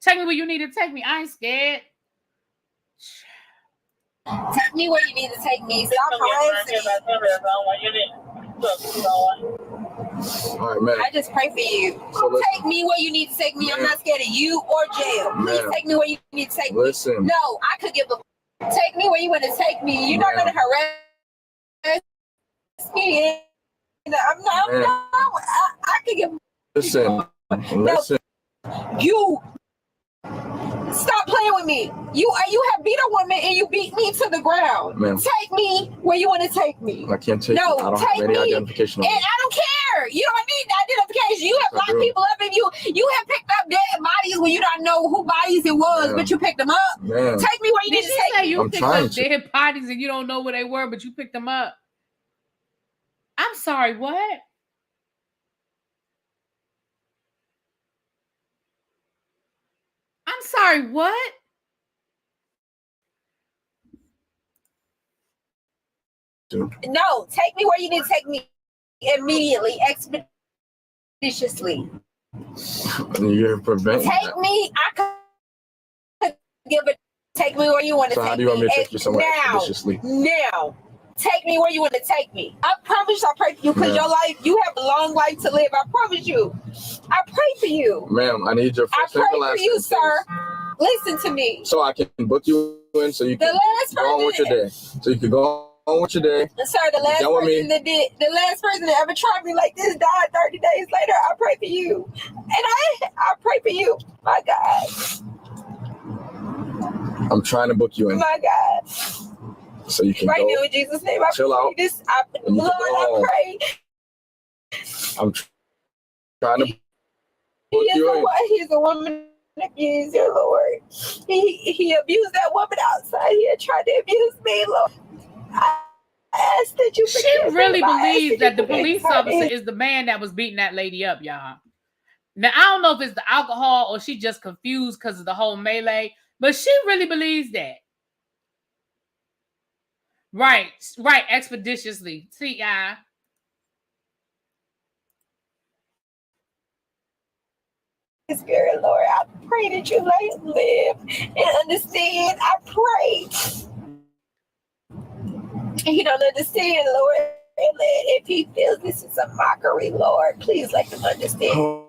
Take me where you need to take me. I ain't scared. Take me where you need to take me. Stop harassing me. All right, man. I just pray for you. So take me where you need to take me. I'm not scared of you or jail. Please take me where you need to take me. Listen. No, I could give a. Take me where you want to take me. You're not going to harass me. I'm not. I could give. Listen. You. Stop playing with me. You have beat a woman and you beat me to the ground. Ma'am. Take me where you want to take me. I can't take you. I don't have any identification. And I don't care. You don't need identification. You have locked people up and you have picked up dead bodies when you don't know who bodies it was, but you picked them up. Man. Take me where you need to take me. You picked up dead bodies and you don't know where they were, but you picked them up. I'm sorry, what? I'm sorry, what? No, take me where you need to take me immediately, expeditiously. You're preventing Take that. me. I could give it. Take me where you want to So take how do you want me to take you somewhere now. expeditiously? Now. Take me where you want to take me. I promise I pray for you because your life, you have a long life to live. I promise you. I pray for you. Ma'am, I need your first I name pray and last for you, name, sir. Listen to me. so I can book you in so you can go on with your day. So you can go on with your day. Sir, the last person that ever tried me like this died 30 days later. I pray for you. And I pray for you. My God. I'm trying to book you in. My God. So you can right go now in Jesus' name, I chill pray out. this. and you Lord, can go I home. pray. I'm trying to book you in. He's a woman abuser, Lord. He abused that woman outside. He had tried to abuse me, Lord. I ask that you She forgive me. really I ask believes that the you forgive police me. officer is the man that was beating that lady up, y'all. Now, I don't know if it's the alcohol or she just confused because of the whole melee, but she really believes that. Right, expeditiously. See, Spirit, Lord, I pray that you let him live and understand. I pray. He don't understand, Lord. And if he feels this is a mockery, Lord, please let him understand.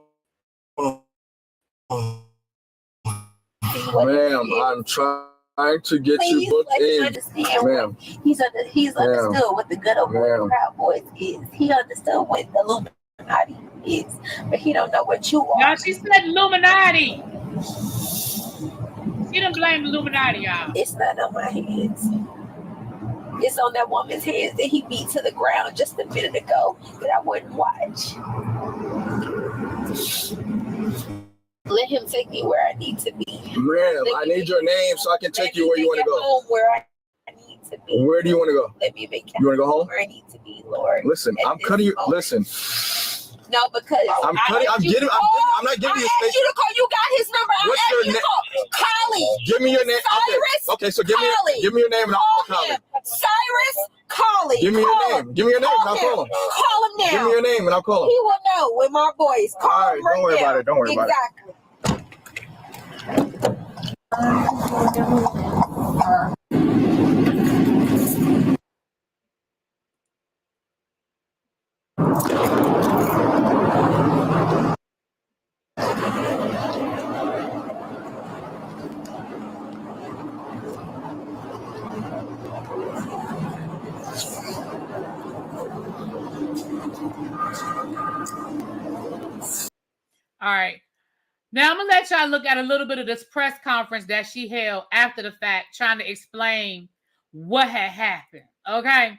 Ma'am, I'm trying to get you booked in. Ma'am. He's understood what the good old boy Proud Boys is. He understood what the Illuminati is, but he don't know what you are. y'all, she said Illuminati. She didn't blame the Illuminati, y'all. It's not on my hands. It's on that woman's hands that he beat to the ground just a minute ago that I wouldn't watch. Let him take me where I need to be. Ma'am, I need your name so I can take you where you want to go. Home where I need to be. Where do you want to go? Let me make it. You want to go home? Where I need to be, Lord. Listen, I'm cutting you. Listen. No, because I'm not giving you a space. You to call. You got his number. What's your name? Carly. Give me your name. Cyrus. Okay, so give me your name and I'll call Carly. Cyrus Carly. Give me your name. Give me your name and I'll call him. Call him now. Give me your name and I'll call him. He will know with my voice. Call All right, him right don't worry now. about it. Don't worry about it. Exactly. All right. Now I'm gonna let y'all look at a little bit of this press conference that she held after the fact, trying to explain what had happened. Okay.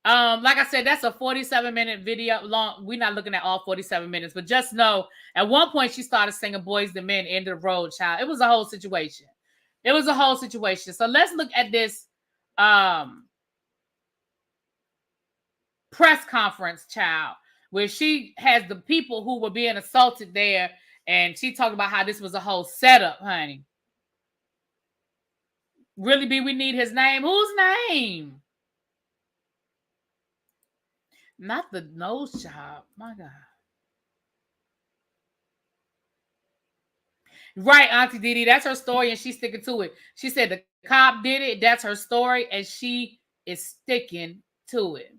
Like I said, that's a 47-minute video long. We're not looking at all 47 minutes, but just know at one point she started singing Boys to Men, End of the Road, child. It was a whole situation. So let's look at this press conference, child, where she has the people who were being assaulted there, and she talked about how this was a whole setup, honey. Really, we need his name. Whose name? Not the nose job. My God. Right, Auntie Didi. That's her story, and she's sticking to it. She said the cop did it. That's her story, and she is sticking to it.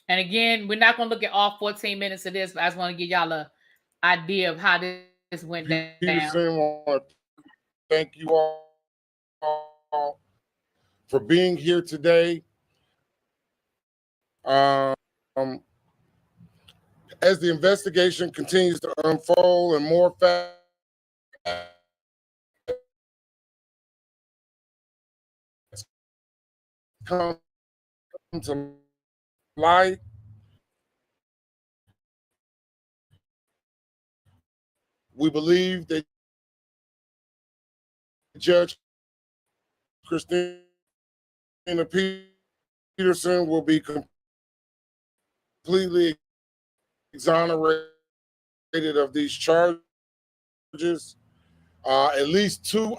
And again, we're not going to look at all 14 minutes of this, but I just want to give y'all an idea of how this went down. Peterson, I want to thank you all for being here today. As the investigation continues to unfold and more facts come to light, we believe that Judge Christina Peterson will be completely exonerated of these charges. At least two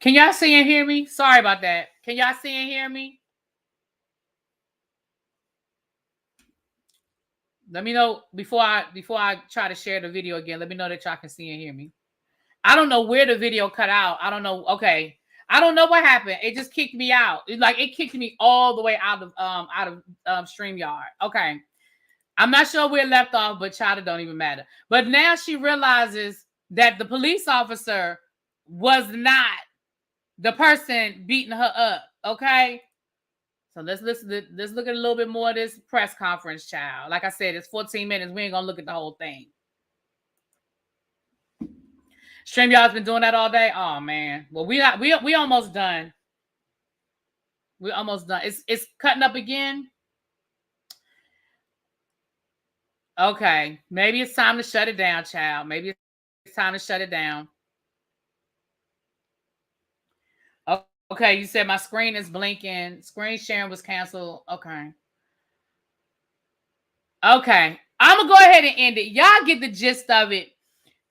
Can y'all see and hear me? Sorry about that. Can y'all see and hear me? Let me know before I try to share the video again. Let me know that y'all can see and hear me. I don't know where the video cut out. I don't know. Okay. I don't know what happened. It just kicked me out. It kicked me all the way out of StreamYard. Okay. I'm not sure where it left off, but child, it don't even matter. But now she realizes that the police officer was not the person beating her up. Okay. So let's look at a little bit more of this press conference, child. Like I said, it's 14 minutes. We ain't gonna look at the whole thing. StreamYard's been doing that all day. Oh man. Well, we almost done. We're almost done. It's cutting up again. Okay. Maybe it's time to shut it down, child. Maybe it's time to shut it down. Okay, you said my screen is blinking. Screen sharing was canceled. Okay. Okay. I'm gonna go ahead and end it. Y'all get the gist of it.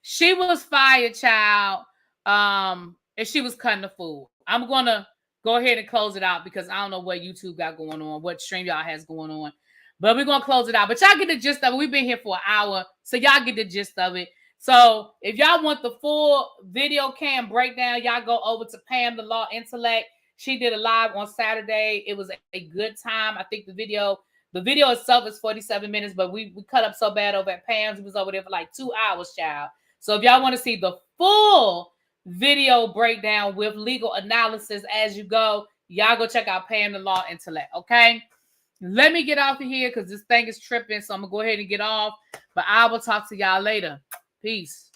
She was fired, child. And she was cutting the food. I'm gonna go ahead and close it out because I don't know what YouTube got going on, what StreamYard has going on. But we're gonna close it out. But y'all get the gist of it. We've been here for an hour, so y'all get the gist of it. So if y'all want the full video cam breakdown, y'all go over to Pam the Law Intellect. She did a live on Saturday. It was a good time. I think the video itself is 47 minutes, but we cut up so bad over at Pam's. We was over there for like 2 hours, child. So if y'all want to see the full video breakdown with legal analysis as you go, y'all go check out Pam the Law Intellect, okay? Let me get off of here because this thing is tripping, so I'm going to go ahead and get off. But I will talk to y'all later. Peace.